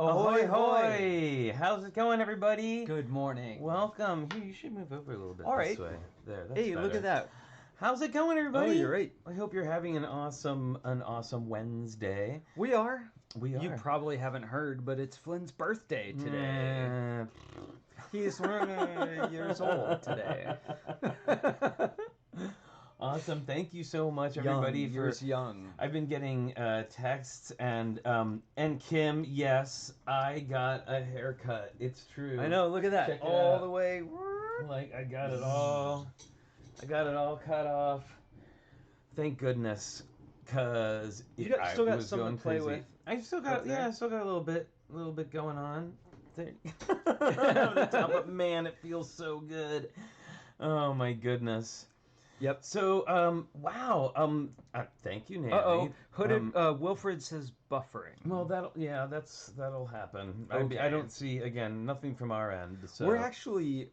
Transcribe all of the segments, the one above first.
Ahoy, hoy! How's it going, everybody? Good morning. Welcome. Here, you should move over a little bit this way. There, that's Hey, better. look at that. How's it going, everybody? Oh, you're right. I hope you're having an awesome Wednesday. We are. We are. You probably haven't heard, but it's Flynn's birthday today. He's 1 years old today. Awesome. Thank you so much, everybody. Young. I've been getting texts and Kim, yes, I got a haircut. It's true. I know. Look at that. Check it all out. the way. Like I got it all. I got it all cut off. Thank goodness, cause I still got something to play with. I still got I still got a little bit going on. There. The top of, man, it feels so good. Oh my goodness. Yep. So, wow. Thank you, Nanny. Hooded. Wilfred says buffering. Well, that'll happen. Okay. I don't see, again, nothing from our end. So. We're actually,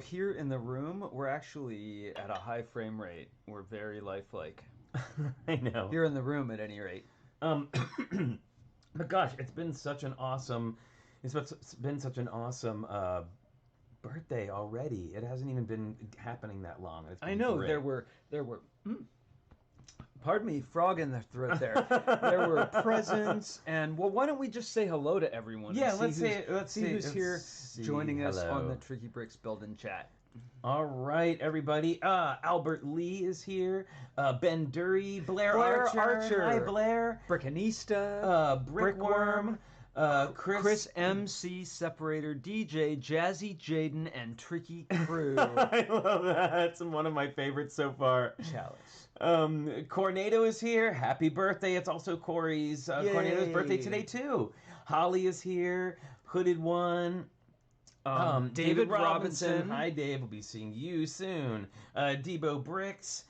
here in the room, we're actually at a high frame rate. We're very lifelike. I know. Here in the room, at any rate. But gosh, it's been such an awesome birthday already. It hasn't even been happening that long. It's been I know. great. There were. Pardon me, frog in the throat there. There were presents, and why don't we just say hello to everyone? Yeah, let's see who's here joining us on the TrickyBricks build-in chat. All right, everybody. Albert Lee is here. Ben Dury, Blair Archer. Hi, Blair. Brickanista. Brickworm. Chris MC, Separator, DJ, Jazzy, Jaden, and Tricky Crew. I love that. It's one of my favorites so far. Chalice. Cornado is here. Happy birthday. It's also Corey's Cornado's birthday today, too. Holly is here. Hooded One. David Robinson. Hi, Dave. We'll be seeing you soon. Debo Bricks.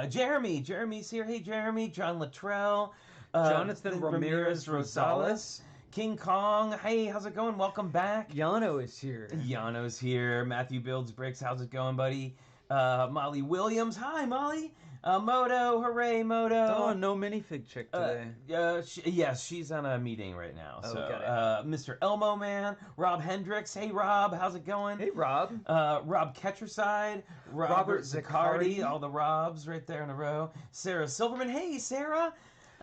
Jeremy's here. Hey, Jeremy. John Luttrell. Jonathan Ramirez Rosales. King Kong. Hey, how's it going? Welcome back. Yano is here. Yano's here. Matthew Builds Bricks. How's it going, buddy? Molly Williams. Hi, Molly. Moto. Hooray, Moto. Oh, no minifig chick today. Yes, she's on a meeting right now. So, okay. Mr. Elmo Man. Rob Hendricks. Hey, Rob. How's it going? Hey, Rob. Rob Ketcherside. Robert Zaccardi. All the Robs right there in a row. Sarah Silverman. Hey, Sarah.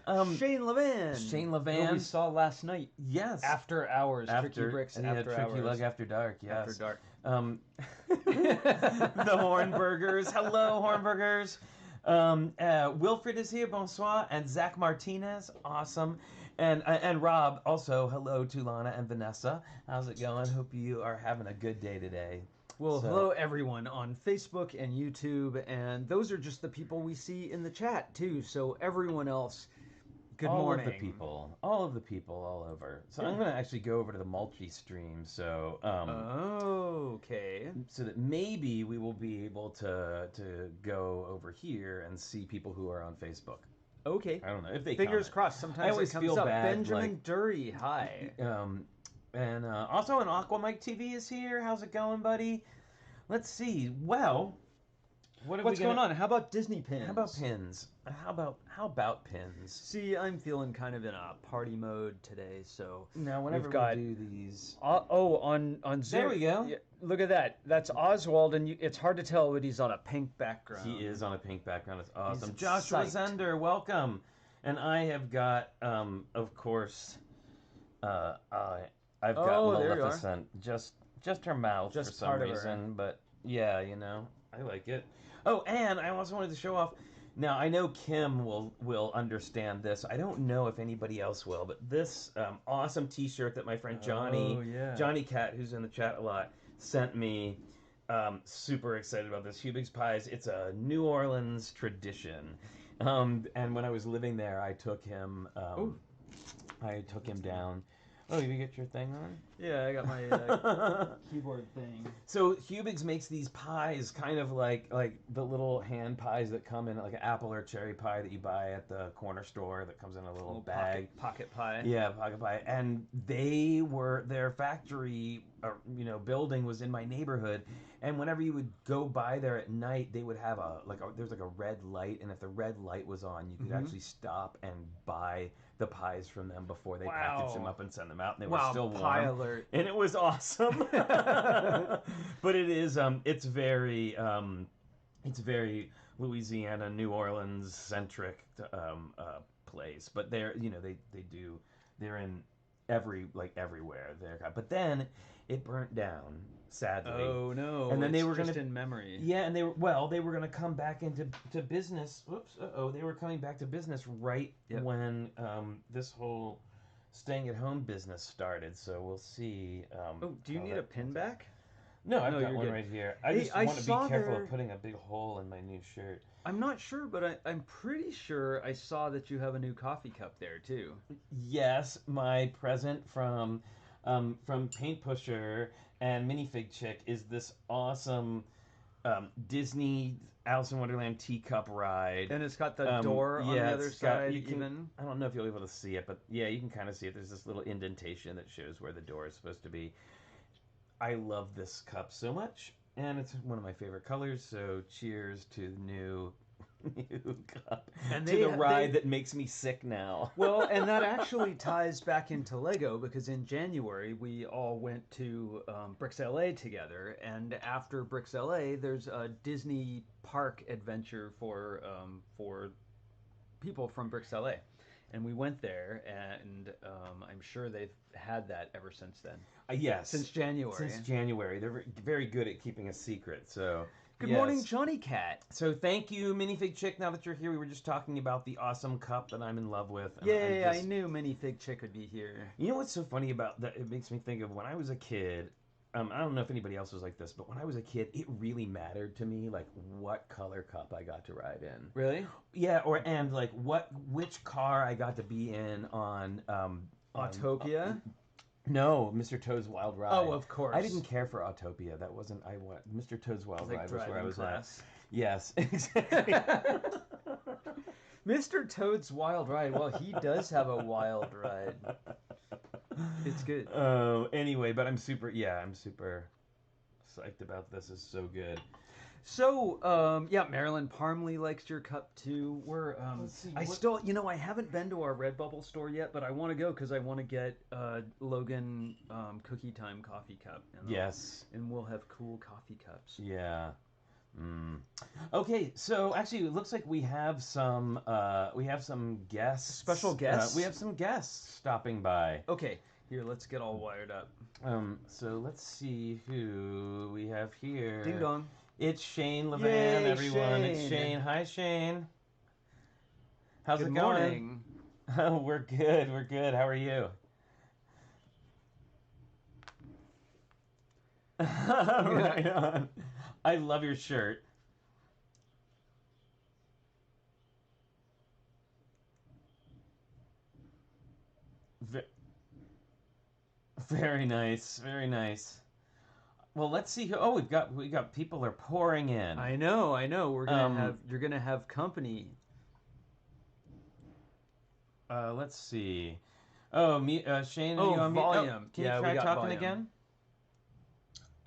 Shane Levan. Who we saw last night. Yes. After hours. TrickyBricks after hours. Tricky Lug After Dark. Yes. After dark. The Hornburgers. Hello, Hornburgers. Wilfred is here. Bonsoir. And Zach Martinez. Awesome. And Rob. Also, hello to Lana and Vanessa. How's it going? Hope you are having a good day today. Well, hello everyone on Facebook and YouTube, and those are just the people we see in the chat too. So everyone else, good morning. All of the people all over. So I'm going to actually go over to the multi-stream. So okay. So that maybe we will be able to go over here and see people who are on Facebook. Okay. I don't know if they fingers comment. crossed. Sometimes I always it comes feel up. bad. Benjamin Dury, hi. And also, an Aquamike TV is here. How's it going, buddy? Let's see. Well, what's going on? How about Disney pins? How about pins? How about pins? See, I'm feeling kind of in a party mode today, so now whenever we do these. On Zoom. There we go. Yeah, look at that. That's Oswald, and it's hard to tell, but he's on a pink background. He is on a pink background. It's awesome. He's Joshua psyched. Zender, welcome. And I have got, of course, I've got Maleficent, just her mouth for some reason, but yeah, I like it. Oh, and I also wanted to show off. Now I know Kim will understand this. I don't know if anybody else will, but this awesome T-shirt that my friend Johnny Cat, who's in the chat a lot, sent me. Super excited about this. Hubig's Pies. It's a New Orleans tradition, and when I was living there, I took him. I took him down. Oh, you get your thing on? Yeah, I got my keyboard thing. So Hubig's makes these pies, kind of like the little hand pies that come in, like an apple or cherry pie that you buy at the corner store that comes in a little bag. Pocket pie. Yeah, pocket pie. And their factory, building was in my neighborhood. And whenever you would go by there at night, they would have there's like a red light, and if the red light was on, you could actually stop and buy the pies from them before they packaged them up and sent them out, and they were still warm. Pie alert. And it was awesome. But it is it's very Louisiana, New Orleans centric place. But they're they're in everywhere there. But then it burnt down, sadly. Oh no! And then they were just gonna in memory. Yeah, and they were gonna come back into business. Whoops! They were coming back to business right when this whole staying at home business started. So we'll see. Do you need a pin back? No, I've got one good. right here. I just want to be careful of putting a big hole in my new shirt. I'm not sure, but I'm pretty sure I saw that you have a new coffee cup there too. Yes, my present from Paint Pusher and Minifig Chick is this awesome Disney Alice in Wonderland teacup ride. And it's got the door on the other side. I don't know if you'll be able to see it, but yeah, you can kind of see it. There's this little indentation that shows where the door is supposed to be. I love this cup so much, and it's one of my favorite colors, so cheers to the new cup. And to the ride that makes me sick now. Well, and that actually ties back into Lego, because in January we all went to Bricks LA together, and after Bricks LA there's a Disney park adventure for people from Bricks LA. And we went there, and I'm sure they've had that ever since then. Yes. Since January. Since January. They're very good at keeping a secret, so... Good morning, Johnny Cat. So thank you, Minifig Chick. Now that you're here, we were just talking about the awesome cup that I'm in love with. And I knew Minifig Chick would be here. You know what's so funny about that? It makes me think of when I was a kid. I don't know if anybody else was like this, but when I was a kid, it really mattered to me, like, what color cup I got to ride in. Really? Yeah, and like which car I got to be in on Autopia? No, Mr. Toad's Wild Ride. Oh, of course. I didn't care for Autopia. That wasn't Mr. Toad's Wild Ride was where I was class. at. Yes, exactly. Mr. Toad's Wild Ride. Well, he does have a wild ride. It's good. Oh, anyway, but I'm super psyched about this. It's so good. So, Marilyn Parmley likes your cup too. I haven't been to our Redbubble store yet, but I want to go because I want to get Logan Cookie Time coffee cup. Yes. And we'll have cool coffee cups. Yeah. Okay, so actually, it looks like we have some guests. Special guests. We have some guests stopping by. Okay, here, let's get all wired up. So let's see who we have here. Ding dong. It's Shane Levan, Yay, everyone. Shane. It's Shane. Hi, Shane. How's Good it going? Morning. Oh, we're good. We're good. How are you? Right on. I love your shirt. Very nice. Very nice. Well, let's see. Oh, we got people are pouring in. I know. We're gonna you're gonna have company. Let's see. Oh, Shane. Oh, are you on volume. Can you try talking again?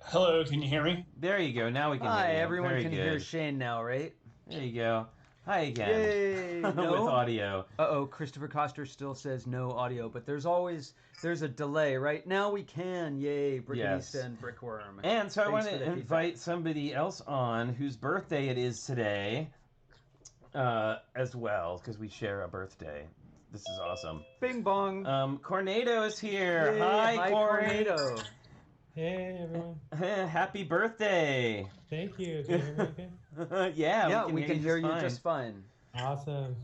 Hello, can you hear me? There you go. Now we can hear you. Hi, everyone Very can good. hear Shane now, right? There you go. Hi again. Yay! With audio. Uh-oh, Christopher Coster still says no audio, but there's a delay. Right now we can. Yay, Brickanista and Brickworm. And so I want to invite somebody else on whose birthday it is today as well, because we share a birthday. This is awesome. Bing bong. Cornado is here. Yay, hi, Corey. Cornado. Hey, everyone. Happy birthday. Thank you. Can you hear me okay? Yeah, we can hear you just fine. Awesome.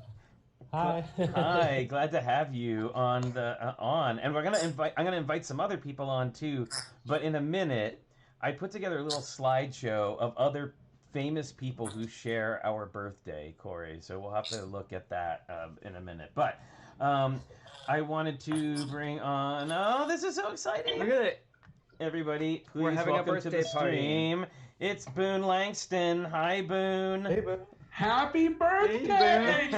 Hi. Hi, glad to have you on and I'm gonna invite some other people on too, but in a minute. I put together a little slideshow of other famous people who share our birthday, Corey, so we'll have to look at that in a minute. But I wanted to bring on, this is so exciting. Look at it. everybody, please We're having welcome a to birthday the party. stream. It's Boone Langston. Hi, Boone. Hey, Boone. Happy birthday!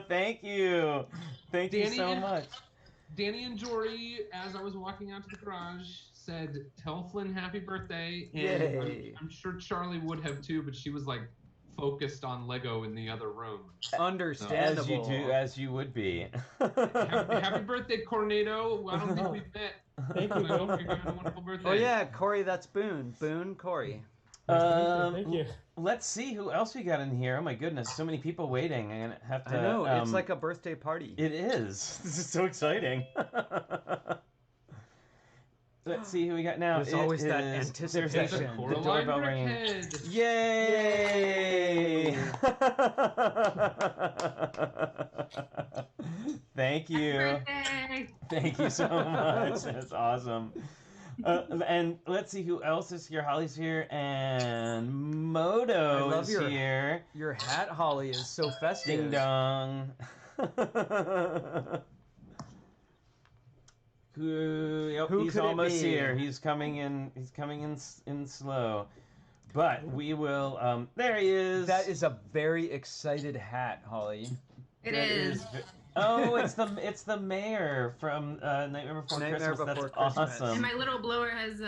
Thank you. Thank you Danny so and- much. Danny and Jory, as I was walking out to the garage, said, "Tell Flynn happy birthday." And Yay. I'm sure Charlie would have too, but she was like focused on Lego in the other room. Understandable. As you would be. Happy birthday, Cornado. I don't think we've met. Thank you, I hope Boone. you're having a wonderful birthday. Oh yeah, Corey, that's Boone. Boone, Corey. Thank you. Let's see who else we got in here. Oh my goodness, so many people waiting. I'm gonna have to. I know, it's like a birthday party. It is. This is so exciting. Let's see who we got now. There's always that There's anticipation. the Coraline doorbell ringing. Brickhead. Yay! Thank you. Birthday! Thank you so much. That's awesome. And let's see who else is here. Holly's here, and Moto I love is your- here. Your hat, Holly, is so festive. Ding dong. Who He's could it almost be? here. He's coming in. He's coming in slow. But we will. There he is. That is a very excited hat, Holly. It That is. Oh, it's the mayor from Nightmare Before Nightmare Christmas. Before That's Christmas. awesome. And my little blower has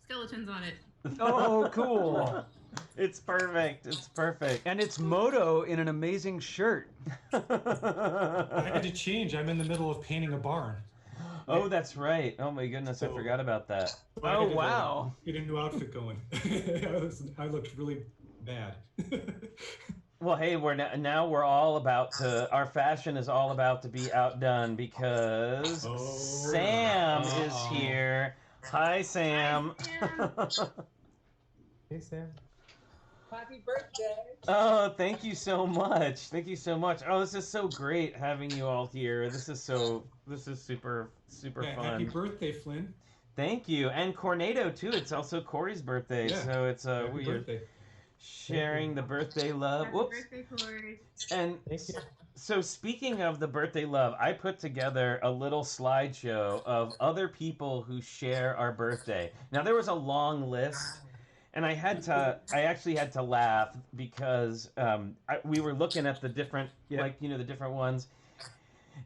skeletons on it. Oh, cool. It's perfect. It's perfect. And it's Moto in an amazing shirt. I had to change. I'm in the middle of painting a barn. Oh, that's right. Oh my goodness, I forgot about that. So I had Oh, to wow. Get a new outfit going. I looked really bad. Well, hey, now we're all about to. Our fashion is all about to be outdone because Oh. Sam is here. Hi, Sam. Hey, Sam. Happy birthday. Oh, thank you so much. Thank you so much. Oh, this is so great having you all here. This is super Yeah, fun. happy birthday, Flynn. Thank you, and Cornado too. It's also Corey's birthday, Yeah. so it's Happy we are birthday. sharing the birthday love. Happy Whoops. birthday, Corey. And Thank you. so speaking of the birthday love, I put together a little slideshow of other people who share our birthday. Now there was a long list. And I actually had to laugh because we were looking at the different, the different ones.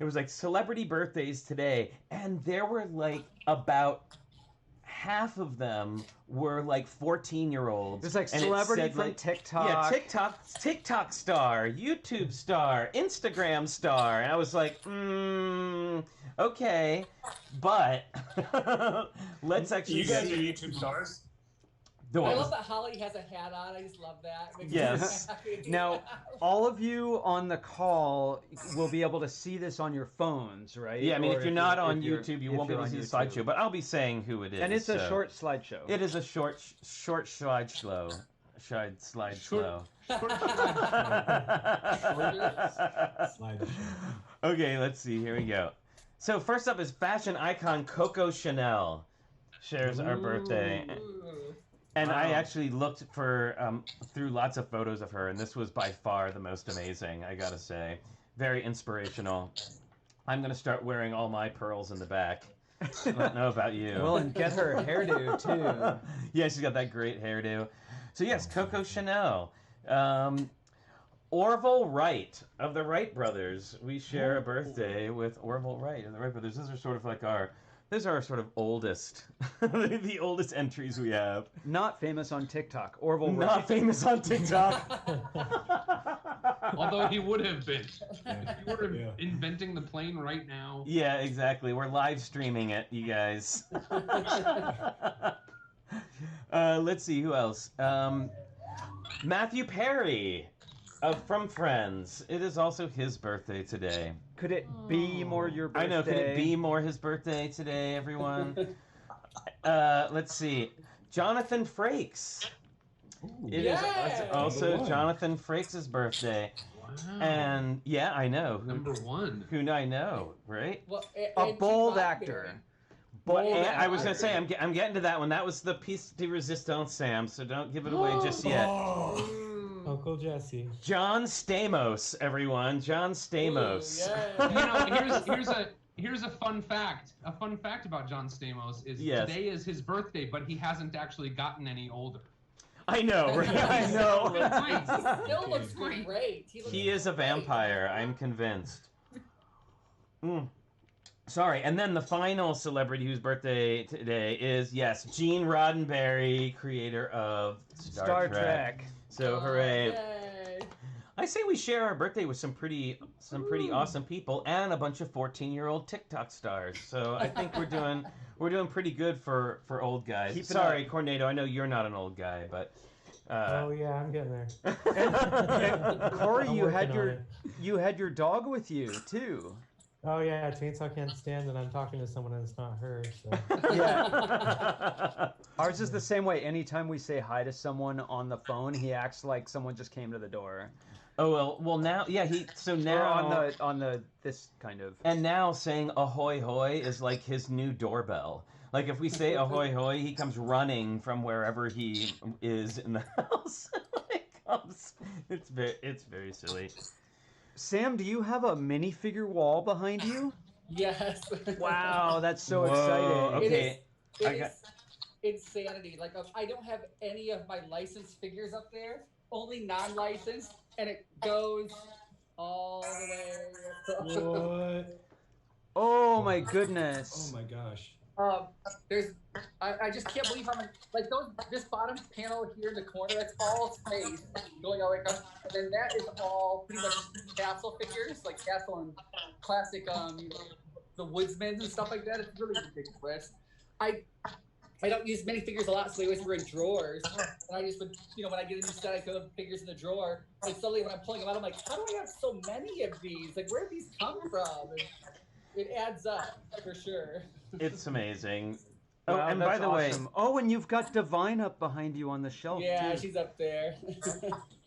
It was like celebrity birthdays today, and there were like about half of them were like 14-year-olds. It's like And it celebrity said, from like, TikTok. Yeah, TikTok star, YouTube star, Instagram star, and I was like, okay, but let's actually. You guys are YouTube stars? The I what love was- that Holly has a hat on. I just love that. Makes me Yes. so happy. Now, all of you on the call will be able to see this on your phones, right? Yeah, I mean, Or if you're not on if you're- YouTube, you if won't be you're able to on see the YouTube. slideshow, but I'll be saying who it is. And it's a so- short slideshow. It is a short slideshow. Slideshow. Slideshow. Okay, let's see. Here we go. So first up is fashion icon Coco Chanel. Shares our birthday. Ooh. And I Wow. actually looked for through lots of photos of her, and this was by far the most amazing, I gotta say. Very inspirational. I'm gonna start wearing all my pearls in the back. I don't know about you. Well, and get her hairdo, too. Yeah, she's got that great hairdo. So yes, Coco Chanel. Orville Wright of the Wright brothers. We share a birthday with Orville Wright of the Wright brothers. Those are sort of like our sort of oldest, the oldest entries we have. Not famous on TikTok. Orville Not Wright. famous on TikTok. Although he would have been. Yeah. He would have Yeah. inventing the plane right now. Yeah, exactly. We're live streaming it, you guys. Let's see who else. Matthew Perry from Friends. It is also his birthday today. Could it be more your birthday? I know. Could it be more his birthday today, everyone? Let's see. Jonathan Frakes. It is Yay! also Number one. Jonathan Frakes' birthday. Wow. And yeah, I know. Number one. Who I know, right? Well, A and bold G. actor. Blackberry. Well, Bold and I was actor. gonna say I'm getting to that one. That was the piece de resistance, Sam. So don't give it away just yet. Oh, Mm. Uncle Jesse. John Stamos, everyone. John Stamos. Ooh, You yeah. know, Here's a fun fact. A fun fact about John Stamos is today is his birthday, but he hasn't actually gotten any older. I know, right? I know. He still looks great. He is a vampire. I'm convinced. Sorry, and then the final celebrity whose birthday today is, yes, Gene Roddenberry, creator of Star Trek. So hooray! Yay. I say we share our birthday with some pretty awesome people and a bunch of 14-year-old TikTok stars. So I think we're doing pretty good for old guys. Sorry, Cornado, I know you're not an old guy, but. Oh yeah, I'm getting there. And Corey, you had your dog with you too. Oh yeah, Chainsaw can't stand that I'm talking to someone and it's not her. So. Yeah. Ours is the same way. Anytime we say hi to someone on the phone, he acts like someone just came to the door. Oh well now now on the this kind of. And now saying ahoy hoy is like his new doorbell. Like if we say ahoy hoy, he comes running from wherever he is in the house. It's very silly. Sam, do you have a minifigure wall behind you? Yes. Wow, that's so exciting. Okay. It is insanity. Like, I don't have any of my licensed figures up there, only non-licensed, and it goes all the way. What? Oh my goodness. Oh my gosh. I just can't believe how much, like this bottom panel here in the corner, that's all space going all the way across, and then that is all pretty much Castle figures, like Castle and classic, the Woodsmans and stuff like that. It's really ridiculous. I don't use many figures a lot, so they always were in drawers, and I just would, when I get a new set, I put figures in the drawer, and suddenly when I'm pulling them out, I'm like, how do I have so many of these? Like, where did these come from? And it adds up, for sure. It's amazing. Oh, wow, and by the way, and you've got Divine up behind you on the shelf. Yeah, too. she's up there.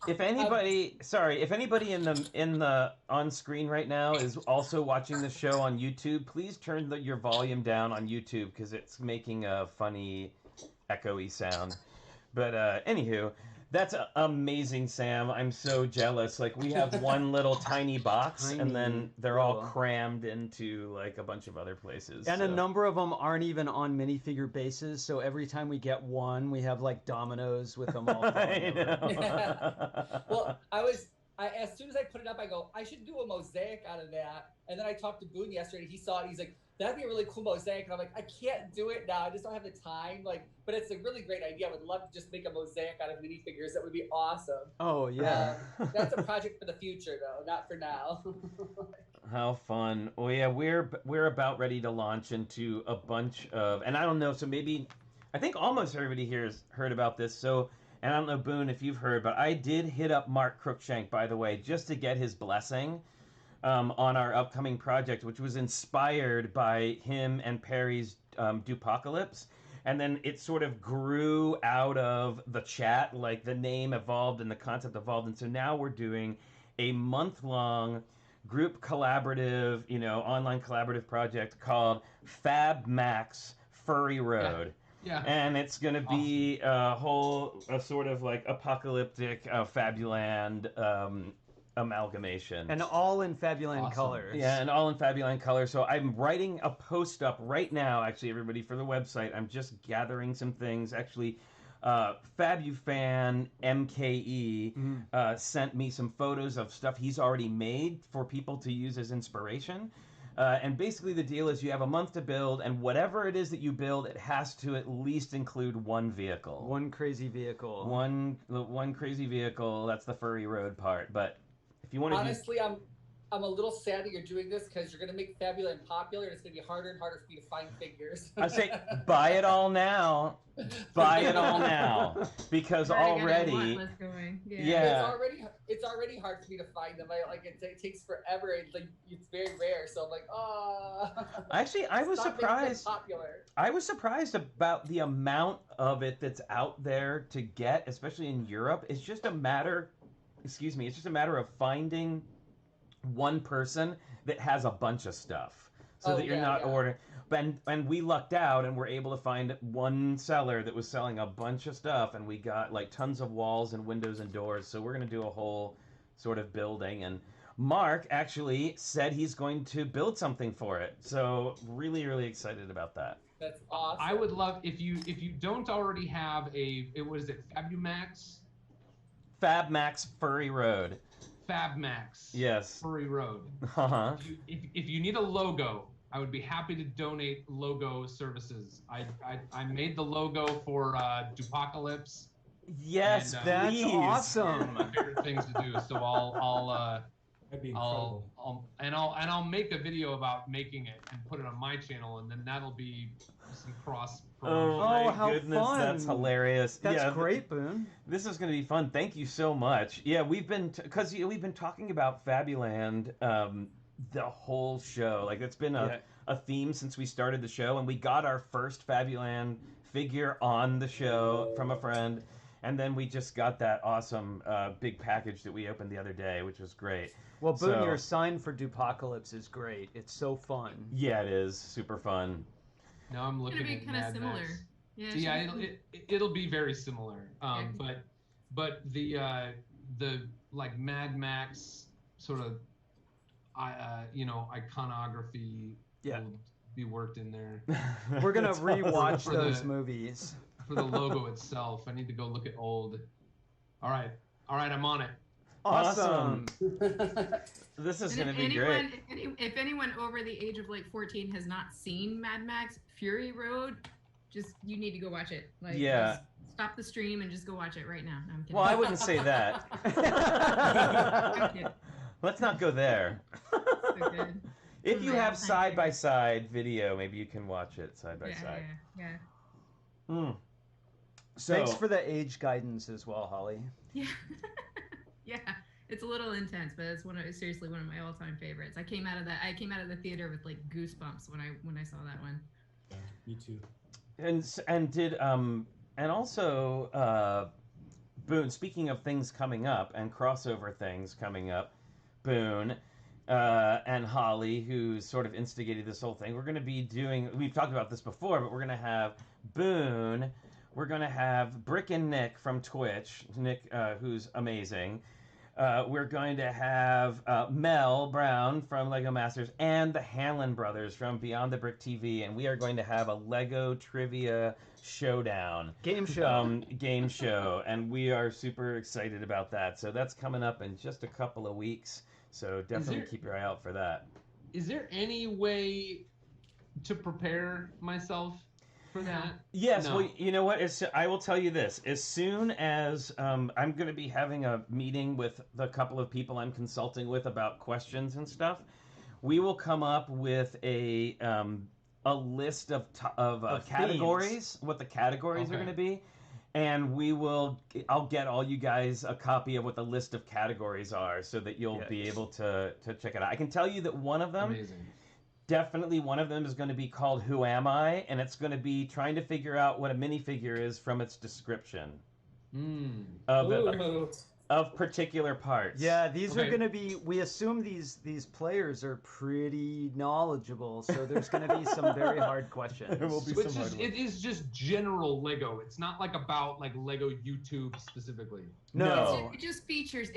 If anybody in the on screen right now is also watching the show on YouTube, please turn your volume down on YouTube because it's making a funny, echoey sound. But anywho, that's amazing, Sam. I'm so jealous. Like we have one little tiny box, and then they're all crammed into like a bunch of other places. And a number of them aren't even on minifigure bases. So every time we get one, we have like dominoes with them all. Well, as soon as I put it up, I go, I should do a mosaic out of that. And then I talked to Boone yesterday. He saw it. He's like, that'd be a really cool mosaic. And I'm like, I can't do it now. I just don't have the time. Like, but it's a really great idea. I would love to just make a mosaic out of minifigures. That would be awesome. Oh yeah. That's a project for the future, though, not for now. How fun! Oh yeah, we're about ready to launch into a bunch of, and I don't know. So maybe, I think almost everybody here has heard about this. So. And I don't know, Boone, if you've heard, but I did hit up Mark Cruikshank, by the way, just to get his blessing on our upcoming project, which was inspired by him and Perry's Dupocalypse. And then it sort of grew out of the chat, like the name evolved and the concept evolved. And so now we're doing a month-long group collaborative, online collaborative project called Fab Max Furry Road. Yeah. And it's going to be a sort of like apocalyptic Fabuland amalgamation. And all in Fabuland colors. Yeah, and all in Fabuland colors. So I'm writing a post up right now, actually, everybody, for the website. I'm just gathering some things. Actually, FabuFan MKE sent me some photos of stuff he's already made for people to use as inspiration. And basically the deal is you have a month to build, and whatever it is that you build, it has to at least include one vehicle. One crazy vehicle. One crazy vehicle. That's the furry road part. But if you want to honestly, I'm a little sad that you're doing this because you're going to make Fabuland popular, and it's going to be harder and harder for you to find figures. I say buy it all now. Buy it all now, because already, it's already hard for me to find them. It takes forever. It's very rare. So I'm like, oh. Actually, I was surprised. I was surprised about the amount of it that's out there to get, especially in Europe. It's just a matter. Excuse me. It's just a matter of finding one person that has a bunch of stuff, so that you're not ordering. And we lucked out and were able to find one seller that was selling a bunch of stuff, and we got like tons of walls and windows and doors. So we're going to do a whole sort of building. And Mark actually said he's going to build something for it. So really, really excited about that. That's awesome. I would love if you don't already have what is it, Fabumax? Fabmax Furry Road. Fabmax. Yes. Furry Road. Uh-huh. If you need a logo, I would be happy to donate logo services. I made the logo for Dupocalypse. Yes, and, That's please. awesome. My favorite things to do. So That'd be incredible. I'll make a video about making it and put it on my channel, and then that'll be some cross promotion. Oh, my how goodness, fun. that's hilarious. That's great, Boone. This is going to be fun. Thank you so much. Yeah, we've been we've been talking about Fabuland the whole show. Like it's been a theme since we started the show, and we got our first Fabuland figure on the show from a friend, and then we just got that awesome big package that we opened the other day, which was great. Well, Boone, your sign for Dupocalypse is great. It's so fun. Yeah, it is super fun. Now I'm looking It's at gonna be kind of Mad similar. Max. Yeah, It'll be very similar. But the like Mad Max sort of iconography will be worked in there. We're gonna rewatch For those the- movies. For the logo itself, I need to go look at old. All right, I'm on it. Awesome. This is And going to if be great. if anyone over the age of like 14 has not seen Mad Max Fury Road, you need to go watch it. Like, Yeah. just stop the stream and just go watch it right now. No, I'm kidding. Well, I wouldn't say that. I'm kidding. Let's not go there. So good. If you have Thank you. side-by-side video, maybe you can watch it side by side. Yeah. So, Thanks for the age guidance as well, Holly. Yeah. Yeah. It's a little intense, but it's seriously one of my all-time favorites. I came out of the theater with like goosebumps when I saw that one. Yeah, me too. and also Boone, speaking of things coming up and crossover things coming up, Boone and Holly, who sort of instigated this whole thing, we're going to be doing, we've talked about this before, but we're going to have Boone, we're going to have Brick and Nick from Twitch, Nick, who's amazing. We're going to have Mel Brown from Lego Masters and the Hanlon brothers from Beyond the Brick TV, and we are going to have a Lego trivia showdown. Game show. Game show, and we are super excited about that. So that's coming up in just a couple of weeks, so definitely keep your eye out for that. Is there any way to prepare myself for that? Yes, No. well, you know what? I will tell you this. As soon as I'm going to be having a meeting with the couple of people I'm consulting with about questions and stuff, we will come up with a list of categories, what the categories are going to be, and I'll get all you guys a copy of what the list of categories are so that you'll be able to check it out. I can tell you that one of them... Amazing. Definitely one of them is going to be called Who Am I? And it's going to be trying to figure out what a minifigure is from its description of particular parts. Yeah, these are going to be, we assume these players are pretty knowledgeable, so there's going to be some very hard questions. There will be So some hard ones. it is just general Lego. It's not like about like Lego YouTube specifically. No. It just features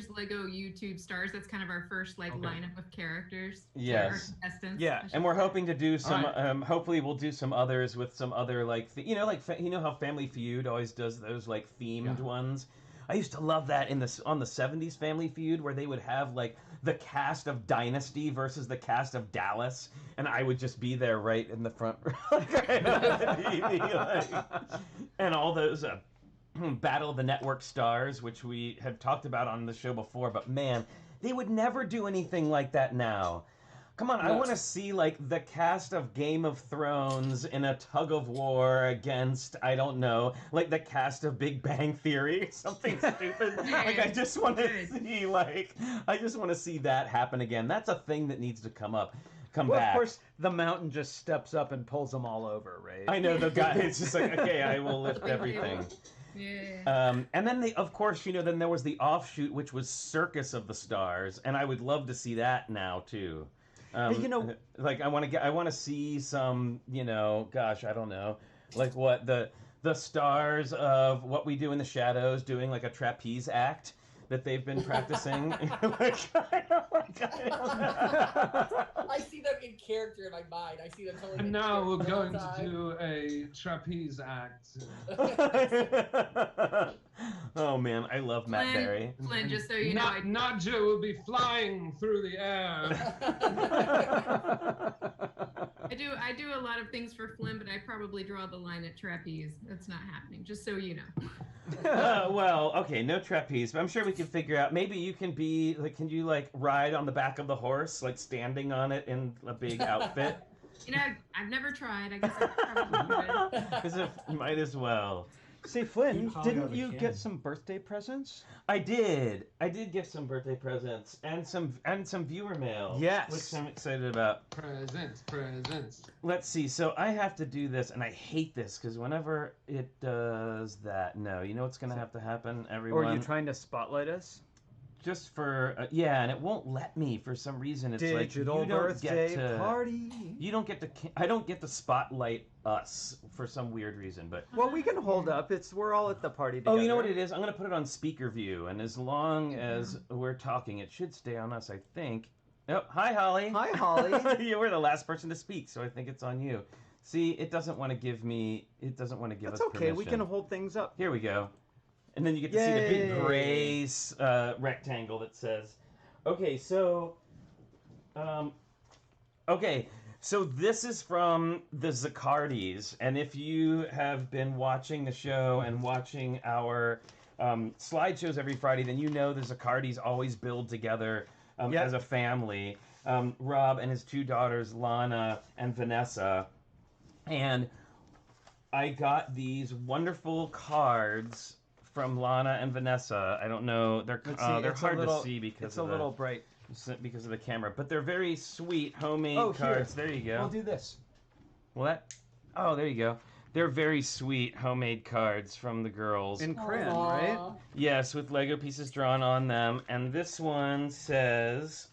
Lego YouTube stars. That's kind of our first lineup of characters. Yes. Our contestants. Yeah, and we're hoping to do some. Hopefully, we'll do some others with some other like you know how Family Feud always does those like themed ones. I used to love that on the 70s Family Feud where they would have like the cast of Dynasty versus the cast of Dallas, and I would just be there right in the front, and all those Battle of the Network stars, which we had talked about on the show before. But man, they would never do anything like that now. Come on, I want to see like the cast of Game of Thrones in a tug of war against, I don't know, like the cast of Big Bang Theory, something stupid. Like I just want to see that happen again. That's a thing that needs to come back. Of course, the mountain just steps up and pulls them all over, right? I know the guy. It's just like, okay, I will lift everything. Yeah. And then of course, then there was the offshoot, which was Circus of the Stars, and I would love to see that now too. Like I want to see some, gosh, I don't know, like what the stars of What We Do in the Shadows doing like a trapeze act. that they've been practicing. I see them in character in my mind. I see them totally. And now we're going to do a trapeze act. Oh man, I love Matt Berry. Flynn, just so you know, Nadja will be flying through the air. I do a lot of things for Flynn, but I probably draw the line at trapeze. That's not happening, just so you know. Well, okay, no trapeze, but I'm sure we can figure out. Maybe you can be like, can you like ride on the back of the horse, like standing on it in a big outfit? You know, I've never tried. I guess I probably would. Because you might as well. Say, Flynn, didn't you get some birthday presents? I did. I did get some birthday presents and some viewer mail. Yes. Which I'm excited about. Presents. Let's see. So I have to do this, and I hate this because whenever it does that, no. You know what's going to have to happen, everyone? Or are you trying to spotlight us? Just for yeah, and it won't let me for some reason. It's like you don't birthday get to party. You don't get to. I don't get to spotlight us for some weird reason. But well, we can hold up. We're all at the party together. Oh, you know what it is? I'm gonna put it on speaker view, and as long as we're talking, it should stay on us. I think. Oh, hi Holly. Hi Holly. You were the last person to speak, so I think it's on you. See, it doesn't want to give me. It doesn't want to give us. That's okay. Permission. We can hold things up. Here we go. And then you get to see the big gray rectangle that says, okay, so this is from the Zaccardies, and if you have been watching the show and watching our slideshows every Friday, then you know the Zaccardies always build together as a family. Rob and his two daughters, Lana and Vanessa, and I got these wonderful cards from Lana and Vanessa. I don't know. They're hard to see because of little bright because of the camera, but they're very sweet homemade cards. Here. There you go. I'll do this. What? Oh, there you go. They're very sweet homemade cards from the girls. In crayon, right? Yes, with Lego pieces drawn on them. And this one says,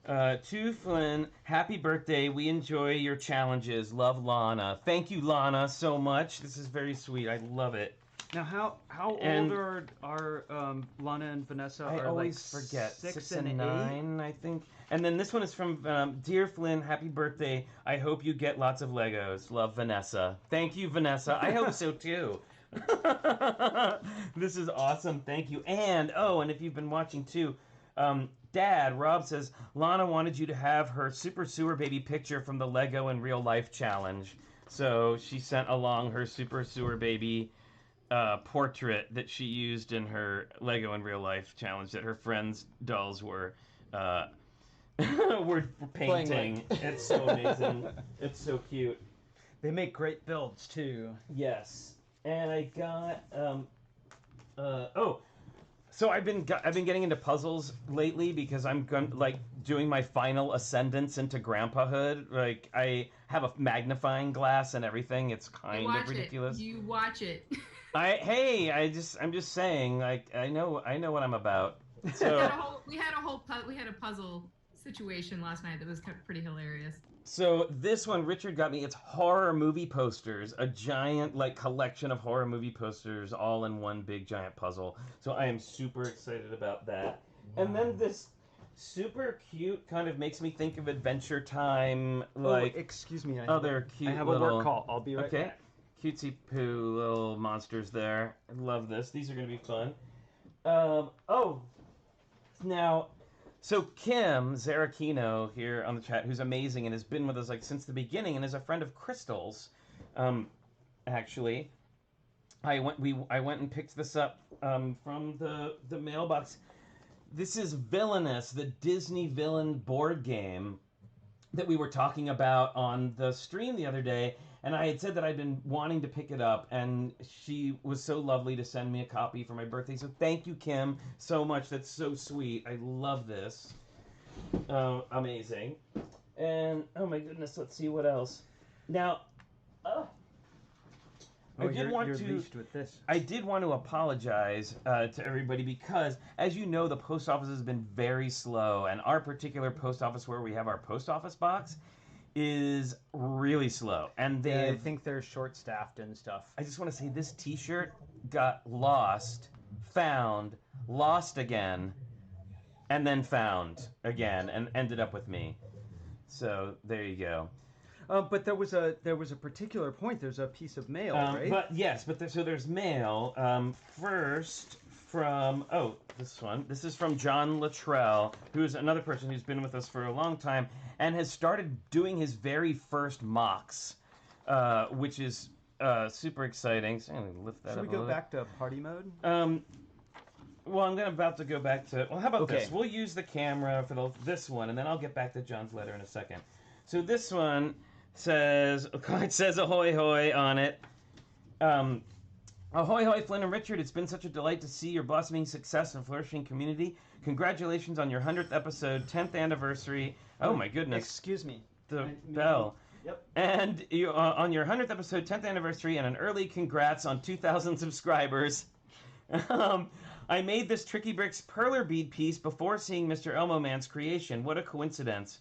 to Flynn, happy birthday. We enjoy your challenges. Love, Lana. Thank you, Lana, so much. This is very sweet. I love it. Now, how old are Lana and Vanessa? I always forget. 6 and 9, I think. And then this one is from Dear Flynn, happy birthday. I hope you get lots of Legos. Love, Vanessa. Thank you, Vanessa. I hope so too. This is awesome. Thank you. And if you've been watching too, Dad, Rob says Lana wanted you to have her Super Sewer Baby picture from the Lego in Real Life challenge. So she sent along her Super Sewer Baby portrait that she used in her Lego in Real Life challenge that her friends' dolls were painting. It's so amazing. It's so cute. They make great builds too. Yes, and I got so I've been getting into puzzles lately because I'm doing my final ascendance into grandpahood. Like I have a magnifying glass and everything. It's kind of ridiculous. You watch it. I'm just saying, like I know what I'm about. So we had a puzzle situation last night that was pretty hilarious. So this one Richard got me. It's horror movie posters, a giant collection of horror movie posters, all in one big giant puzzle. So I am super excited about that. Wow. And then this super cute kind of makes me think of Adventure Time. Excuse me. Other cute. I have a work call. I'll be right back. Cutesy poo little monsters there. I love this. These are going to be fun. Now, so Kim Zarachino here on the chat, who's amazing and has been with us since the beginning and is a friend of Crystal's. Actually, I went and picked this up from the mailbox. This is Villainous, the Disney villain board game that we were talking about on the stream the other day. And I had said that I'd been wanting to pick it up, and she was so lovely to send me a copy for my birthday. So thank you, Kim, so much. That's so sweet. I love this. Amazing. And, oh my goodness, let's see what else. Now, I did want to apologize to everybody because, as you know, the post office has been very slow, and our particular post office where we have our post office box is really slow, and I think they're short-staffed and stuff. I just want to say this T-shirt got lost found, lost again, and then found again, and ended up with me. So there you go. But there was a particular point. There's a piece of mail, right? But yes, so there's mail. First from this one. This is from John Luttrell, who's another person who's been with us for a long time and has started doing his very first mocks, which is super exciting. So I'm gonna lift that up. Should we go back to party mode? Well, I'm about to go back to. Well, how about Okay. this? We'll use the camera for this one, and then I'll get back to John's letter in a second. So this one says, it says "Ahoy hoy" on it. Ahoy hoy, Flynn and Richard! It's been such a delight to see your blossoming success and flourishing community. Congratulations on your 100th episode, 10th anniversary. Oh my goodness! Excuse me. The bell. Yep. And you on your 100th episode, 10th anniversary, and an early congrats on 2,000 subscribers. I made this TrickyBricks perler bead piece before seeing Mr. Elmo Man's creation. What a coincidence.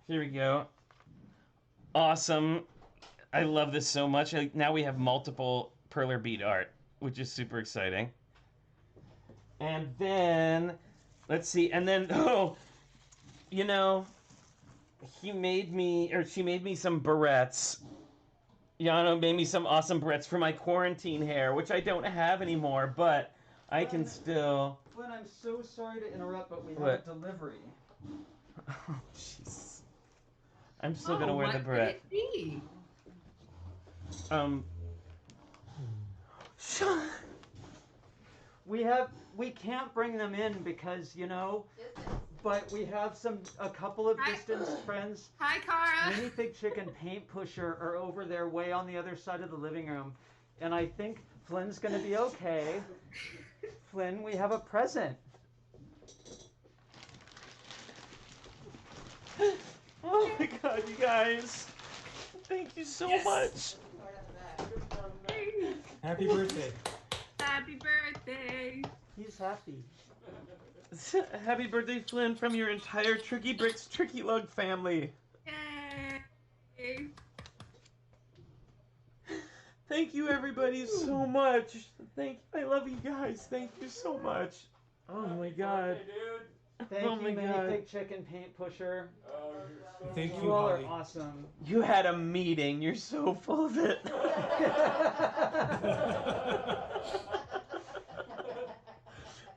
Here we go. Awesome. I love this so much. Now we have multiple perler bead art, which is super exciting. And then, let's see. And then, she made me some barrettes. Yano made me some awesome barrettes for my quarantine hair, which I don't have anymore, but I can still... Flynn, I'm so sorry to interrupt, but we have What? a delivery. Oh, jeez. I'm still gonna wear the barrette. What could it be? We can't bring them in because, but we have a couple of distance friends. Hi, Cara. Minifig Chick and Paint Pusher are over there way on the other side of the living room. And I think Flynn's gonna be okay. Flynn, we have a present. Oh my god, you guys. Thank you so much. Happy birthday. Happy birthday. He's happy. Happy birthday, Flynn, from your entire TrickyBricks Tricky Lug family. Yay. Thank you, everybody, so much. I love you guys. Thank you so much. Oh my god. Thank Oh you, my God. Minifig Chick and Paint Pusher. Thank You you, all are Holly. awesome. You had a meeting. You're so full of it.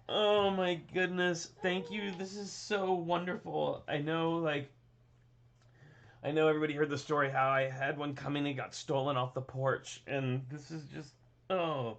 Oh my goodness. Thank you. This is so wonderful. I know everybody heard the story how I had one come in and got stolen off the porch, and this is just, So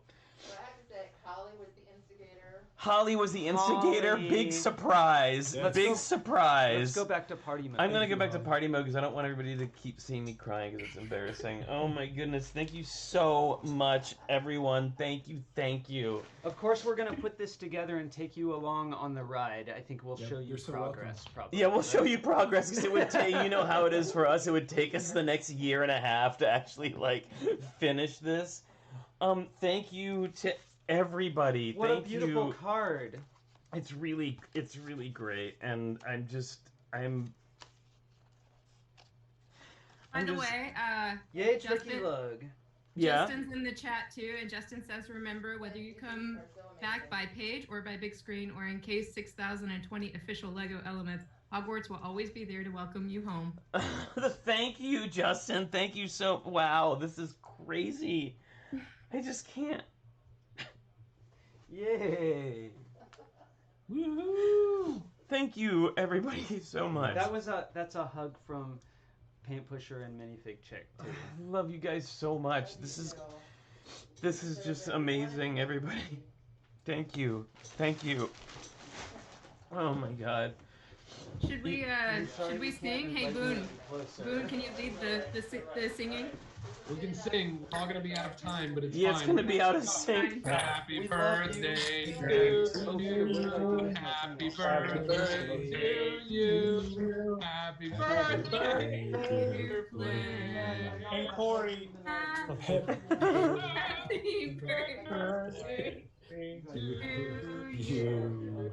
I have to say, Holly was the instigator. Holly was the instigator. Holly. Big surprise. Let's Big go- surprise. Let's go back to party mode. I'm gonna Thank go you, back to Holly. party mode because I don't want everybody to keep seeing me crying because it's embarrassing. Oh my goodness! Thank you so much, everyone. Thank you, thank you. Of course, we're gonna put this together and take you along on the ride. I think we'll Yep, show you you're so progress. Probably. Yeah, we'll show you progress because it would take. You know how it is for us. It would take us the next year and a half to actually finish this. Thank you to everybody. What thank a beautiful you. card. It's really great, and By I'm the just- way, Yay, Justin- Tricky Lug. yeah. Justin's in the chat too, and Justin says, remember, whether you come back by page or by big screen or in case 6020 official Lego elements, Hogwarts will always be there to welcome you home. Thank you, Justin. Thank you so. Wow, this is crazy. I just can't. Yay. Woohoo! Thank you, everybody, so much. That's a hug from Paint Pusher and Minifig Chick too. I love you guys so much. This is just amazing, everybody. Thank you. Thank you. Oh my god. Should we sing? Hey Boone, Boone, can you lead the singing? We can sing. We're all gonna be out of time, but it's Yeah, fine. it's gonna be out of sync. Happy We love you. birthday We to love you. you. Happy birthday to you. Happy birthday, dear Flynn. And Corey. Happy birthday to you.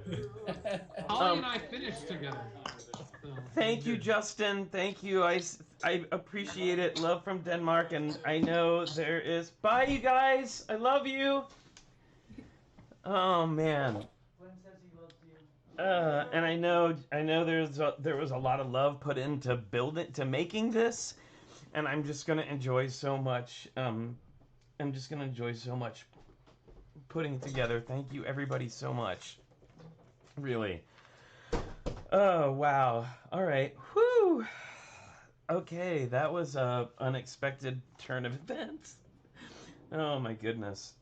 Holly and I finished together. So, Thank you, Justin. Thank you. I appreciate it. Love from Denmark, and I know there is. Bye, you guys. I love you. Oh man. Flynn says he loves you. And I know there was a lot of love put into making this, and I'm just gonna enjoy so much. I'm just gonna enjoy so much putting it together. Thank you everybody so much. Really. Oh wow. All right. Whew. Okay, that was a unexpected turn of events. Oh my goodness.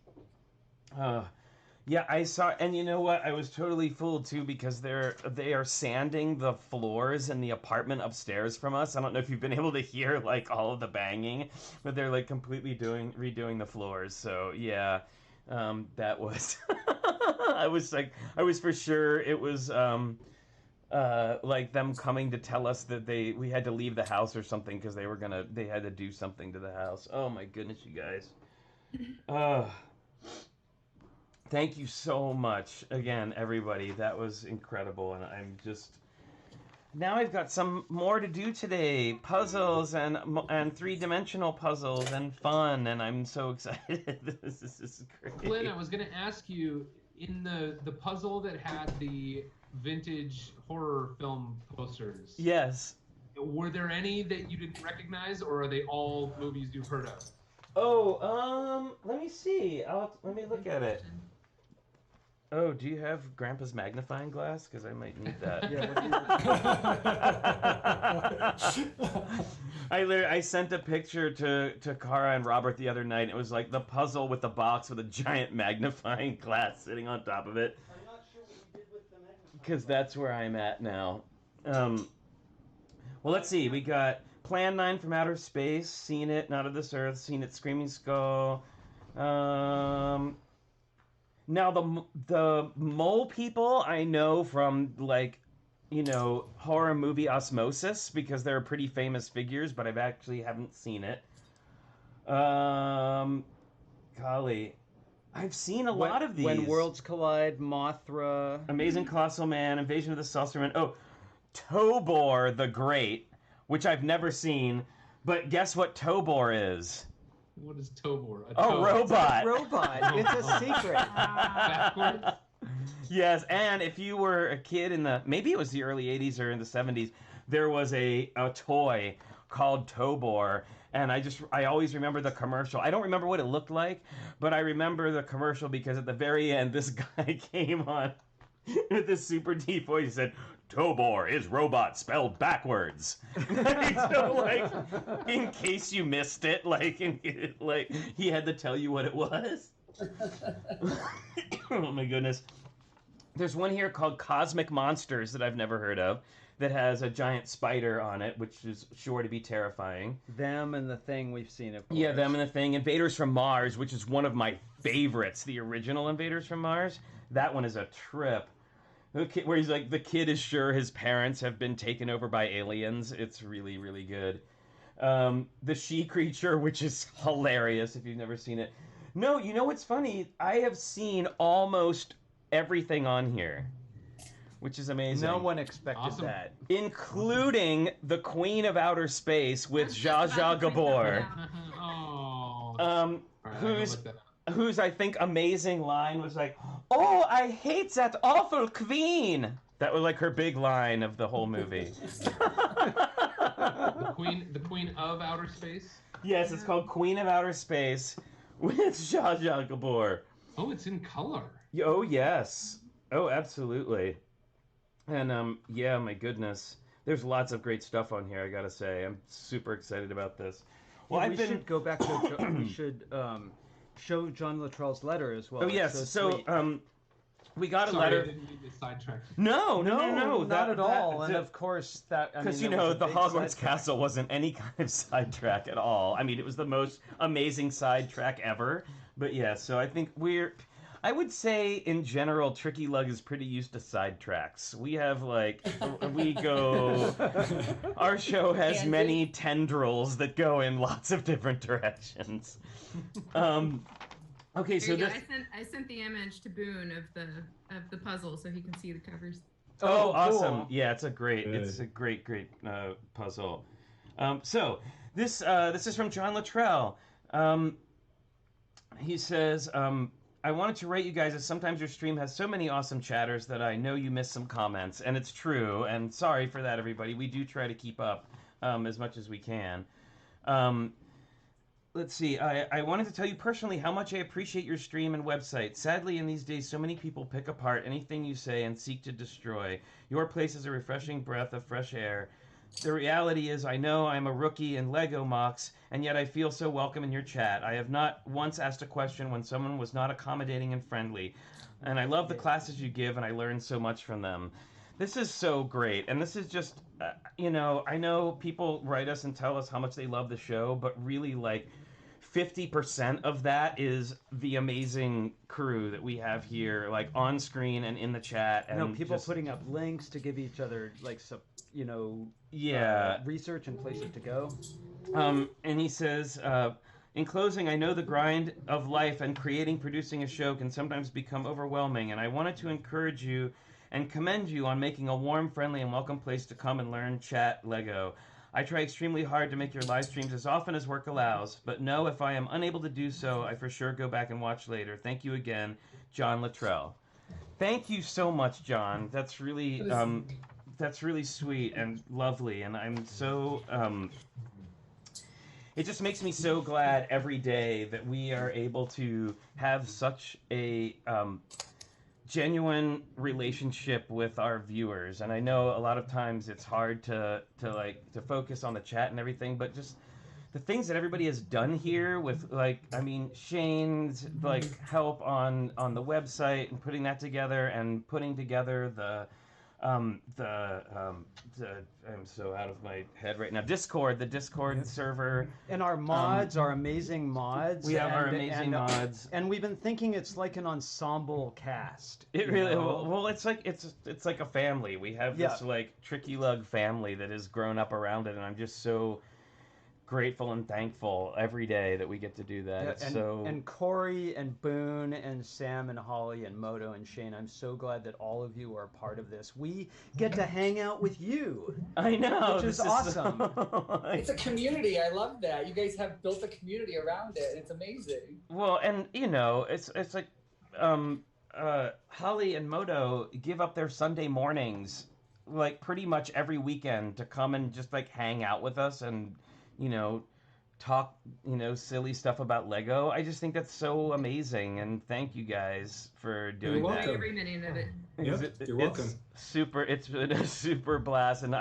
Yeah, I saw, and you know what? I was totally fooled too because they are sanding the floors in the apartment upstairs from us. I don't know if you've been able to hear like all of the banging, but they're like completely redoing the floors. So yeah, that was. I was for sure it was like them coming to tell us that we had to leave the house or something because they had to do something to the house. Oh my goodness, you guys. Thank you so much again, everybody. That was incredible, and I'm just now I've got some more to do today. Puzzles and 3-dimensional puzzles and fun, and I'm so excited. This is great. Flynn, I was going to ask you in the puzzle that had the vintage horror film posters. Yes. Were there any that you didn't recognize, or are they all movies you've heard of? Oh, let me see. Let me look at it. Oh, do you have Grandpa's magnifying glass? Because I might need that. I sent a picture to Cara and Robert the other night. It was like the puzzle with the box with a giant magnifying glass sitting on top of it. I'm not sure what you did with the magnifying. Because that's where I'm at now. Well, let's see. We got Plan 9 from Outer Space, Seen It, Not of This Earth, Seen It, Screaming Skull. Now the mole people I know from like, you know, horror movie Osmosis because they're pretty famous figures, but I've actually haven't seen it. Golly, I've seen a lot of these. When Worlds Collide, Mothra, Amazing Colossal Man, Invasion of the Saucerman. Oh, Tobor the Great, which I've never seen, but guess what Tobor is? What is Tobor? Robot. It's a robot. It's a secret. Backwards? Yes, and if you were a kid maybe it was the early 80s or in the 70s, there was a toy called Tobor, and I always remember the commercial. I don't remember what it looked like, but I remember the commercial because at the very end, this guy came on with this super deep voice. He said, Tobor is robot spelled backwards. So, like, in case you missed it, like he had to tell you what it was. Oh my goodness. There's one here called Cosmic Monsters that I've never heard of that has a giant spider on it, which is sure to be terrifying. Them and the Thing we've seen, of course. Yeah, Them and the Thing. Invaders from Mars, which is one of my favorites. The original Invaders from Mars. That one is a trip. Where he's like, the kid is sure his parents have been taken over by aliens. It's really, really good. The She Creature, which is hilarious if you've never seen it. No, you know what's funny? I have seen almost everything on here, which is amazing. No one expected that. Including the Queen of Outer Space with Zsa Zsa Gabor. Oh. Whose I think amazing line was like, "Oh, I hate that awful queen." That was like her big line of the whole movie. The Queen of Outer Space? Yes, it's called Queen of Outer Space with Zsa Zsa Gabor. Oh, it's in color. Oh, yes. Oh, absolutely. And yeah, my goodness. There's lots of great stuff on here, I gotta say. I'm super excited about this. Well, yeah, we should go back to we should show John Luttrell's letter as well. Oh, yes. So we got a letter. I didn't mean to sidetrack. No, not at all. And of course, because you know the Hogwarts Castle wasn't any kind of sidetrack at all. I mean, it was the most amazing sidetrack ever. But yeah, so I think I would say in general, Tricky Lug is pretty used to sidetracks. We have our show has many tendrils that go in lots of different directions. Okay, so I sent the image to Boone of the puzzle so he can see the covers. Oh, awesome! Cool. Yeah, it's a great puzzle. So this is from John Luttrell. He says, I wanted to rate you guys as sometimes your stream has so many awesome chatters that I know you miss some comments, and it's true, and sorry for that, everybody. We do try to keep up as much as we can. Let's see, I wanted to tell you personally how much I appreciate your stream and website. Sadly, in these days, so many people pick apart anything you say and seek to destroy. Your place is a refreshing breath of fresh air. The reality is, I know I'm a rookie in Lego mocks, and yet I feel so welcome in your chat. I have not once asked a question when someone was not accommodating and friendly. And I love the classes you give, and I learn so much from them. This is so great, and this is just, you know, I know people write us and tell us how much they love the show, but really, like, 50% of that is the amazing crew that we have here, like, on screen and in the chat. And people putting up links to give each other, like, some, you know, research and places to go. And he says, in closing, I know the grind of life and producing a show can sometimes become overwhelming, and I wanted to encourage you and commend you on making a warm, friendly, and welcome place to come and learn, chat, Lego. I try extremely hard to make your live streams as often as work allows, but know if I am unable to do so, I for sure go back and watch later. Thank you again, John Luttrell. Thank you so much, John. That's really sweet and lovely, and I'm so it just makes me so glad every day that we are able to have such a genuine relationship with our viewers. And I know a lot of times it's hard to focus on the chat and everything, but just the things that everybody has done here with, like, I mean, Shane's like help on the website and putting that together, and putting together the I'm so out of my head right now. The Discord server. And our mods, our amazing mods. We have our amazing mods. And we've been thinking it's like an ensemble cast. It really, well, it's like a family. We have this like Tricky Lug family that has grown up around it, and I'm just so grateful and thankful every day that we get to do that. And Corey and Boone and Sam and Holly and Moto and Shane, I'm so glad that all of you are part of this. We get to hang out with you. I know, which is awesome. It's a community. I love that. You guys have built a community around it. It's amazing. Well, and you know, it's like Holly and Moto give up their Sunday mornings like pretty much every weekend to come and just like hang out with us and, you know, talk, you know, silly stuff about Lego. I just think that's so amazing, and thank you guys for doing that. Every minute of it. Yep, you're welcome. It's been a super blast, and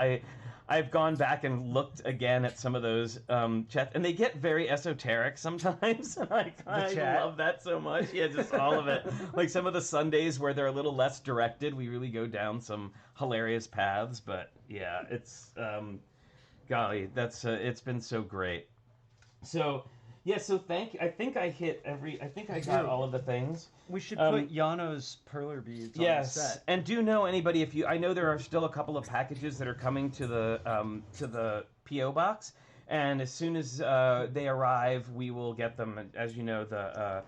I've gone back and looked again at some of those chats, and they get very esoteric sometimes, and I love that so much. Yeah, just all of it. Like some of the Sundays where they're a little less directed, we really go down some hilarious paths, but yeah, it's golly, that's it's been so great. So yeah, so thank you. I think I got all of the things. We should put Yano's perler beads on the set. And do know anybody, if you, I know there are still a couple of packages that are coming to the PO box, and as soon as they arrive, we will get them. As you know, the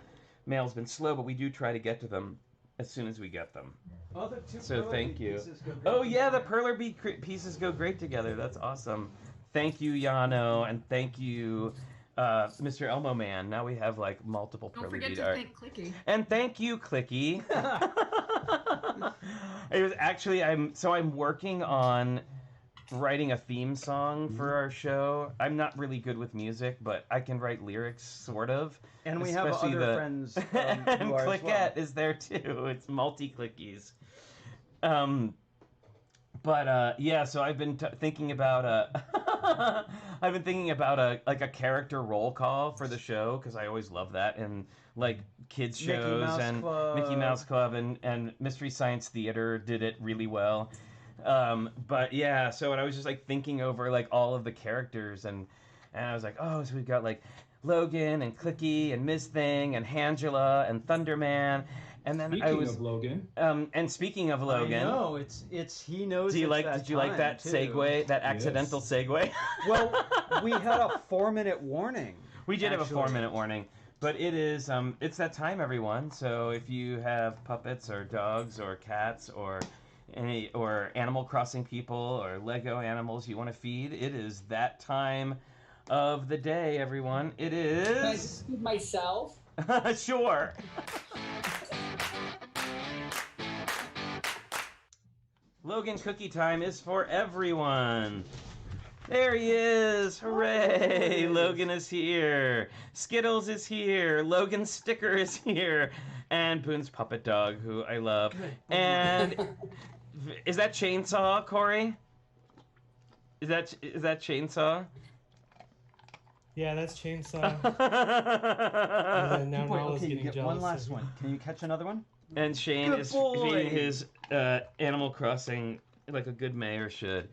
mail's been slow, but we do try to get to them as soon as we get them. Oh, the two so perler thank bead you. pieces go great oh yeah, the together. perler bead pieces go great together. That's awesome. Thank you, Yano, and thank you, Mr. Elmo Man. Now we have like multiple Don't perler forget bead to art. thank Clicky. And thank you, Clicky. It was actually I'm working on writing a theme song for our show. I'm not really good with music, but I can write lyrics, sort of. And we have other friends and who are Clickette as well. is there too. It's multi-clickies. But yeah, so I've been thinking about a character roll call for the show, because I always love that, and like kids shows and Mickey Mouse Club and Mystery Science Theater did it really well. But yeah, so I was just like thinking over like all of the characters, and I was like, oh, so we've got like Logan and Clicky and Ms. Thing and Hangela and Thunderman. And then Speaking of Logan. And speaking of Logan. No, it's he knows. Did you like that too. segue, that accidental segue? Well, we had a 4-minute warning. We did have a 4-minute warning, but it is it's that time, everyone. So if you have puppets or dogs or cats or Animal Crossing people or Lego animals you want to feed, it is that time of the day, everyone. It is. Can I just feed myself? Sure. Logan Cookie Time is for everyone. There he is! Hooray! Logan is here. Skittles is here. Logan's sticker is here. And Boone's puppet dog, who I love. And is that Chainsaw, Corey? Is that Chainsaw? Yeah, that's Chainsaw. And now Boy, Nala's okay, you getting get jealous. one last one. Can you catch another one? And Shane Good is boy. feeding his Animal Crossing like a good mayor should.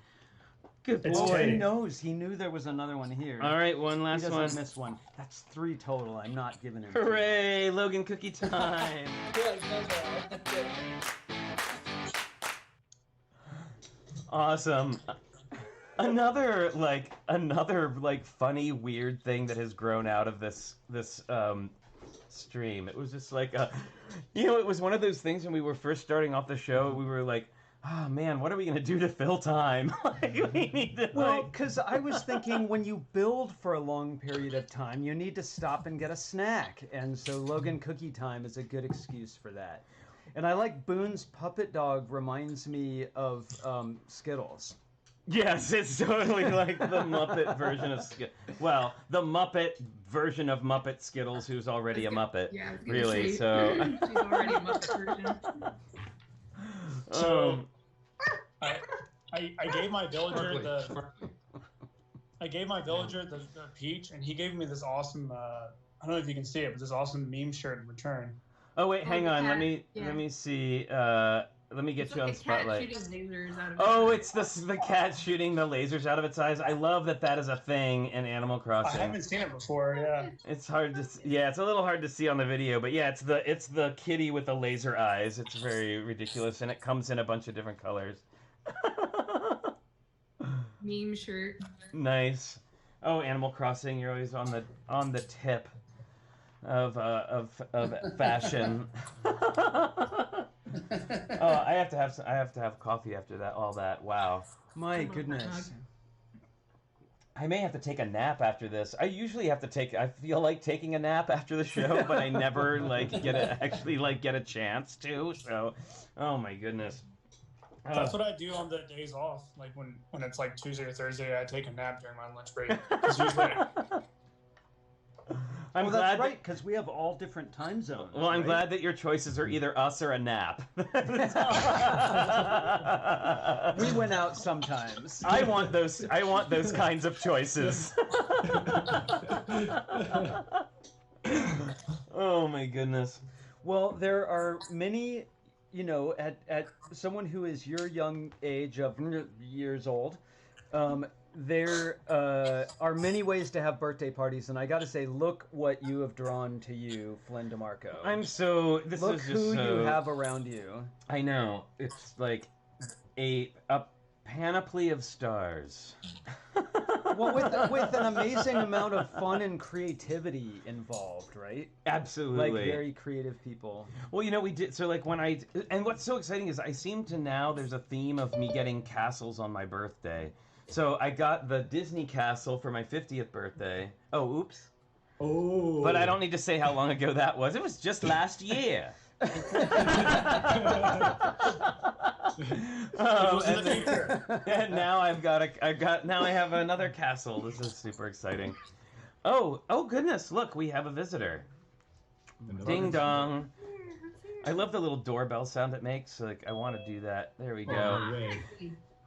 Good It's boy. he knows. He knew there was another one here. All right, one He last doesn't one. miss one. That's 3 total. I'm not giving him 2. Hooray! Logan Cookie Time. Good, no, good. Awesome. Another funny weird thing that has grown out of this stream. It was just like it was one of those things when we were first starting off the show. We were like, oh man, what are we gonna do to fill time? Like, we need to. Well, because I was thinking when you build for a long period of time, you need to stop and get a snack, and so Logan Cookie Time is a good excuse for that. And I like Boone's puppet dog reminds me of Skittles. Yes, it's totally like the Muppet version of well, the Muppet version of Muppet Skittles, who's already a Muppet. Yeah, I was gonna Really, say, so. she's already a Muppet version. So I gave my villager the peach, and he gave me this awesome I don't know if you can see it, but this awesome meme shirt in return. Oh wait, hang on. Let yeah. me see. Let me get It's you like on a cat spotlight. shooting lasers out of Oh, its it's the cat shooting the lasers out of its eyes. I love that is a thing in Animal I Crossing. haven't seen it before. Yeah. It's hard to it's a little hard to see on the video, but yeah, it's the kitty with the laser eyes. It's very ridiculous, and it comes in a bunch of different colors. meme shirt. Nice. Oh, Animal Crossing, you're always on the tip of fashion. Oh, I have to have coffee after that. All that. Wow. My goodness. I may have to take a nap after this. I usually have to I feel like taking a nap after the show, but I never get a chance to. So, oh my goodness. That's what I do on the days off. Like when it's like Tuesday or Thursday, I take a nap during my lunch break. 'Cause usually I'm that's glad right, because we have all different time zones. Well, I'm right? glad that your choices are either us or a nap. We went out sometimes. I want those kinds of choices. Oh my goodness. Well, there are many, at someone who is your young age of years old, there are many ways to have birthday parties, and I got to say, look what you have drawn to you, Flynn DeMarco. Look who you have around you. I know. It's like a panoply of stars. Well, with an amazing amount of fun and creativity involved, right? Absolutely. Like very creative people. Well, we did, so like and what's so exciting is I seem to now, there's a theme of me getting castles on my birthday. So I got the Disney castle for my 50th birthday. Oh, oops. Oh. But I don't need to say how long ago that was. It was just last year. And now I have another castle. This is super exciting. Oh goodness, look, we have a visitor. Ding dong. I love the little doorbell sound it makes. Like, I want to do that. There we go.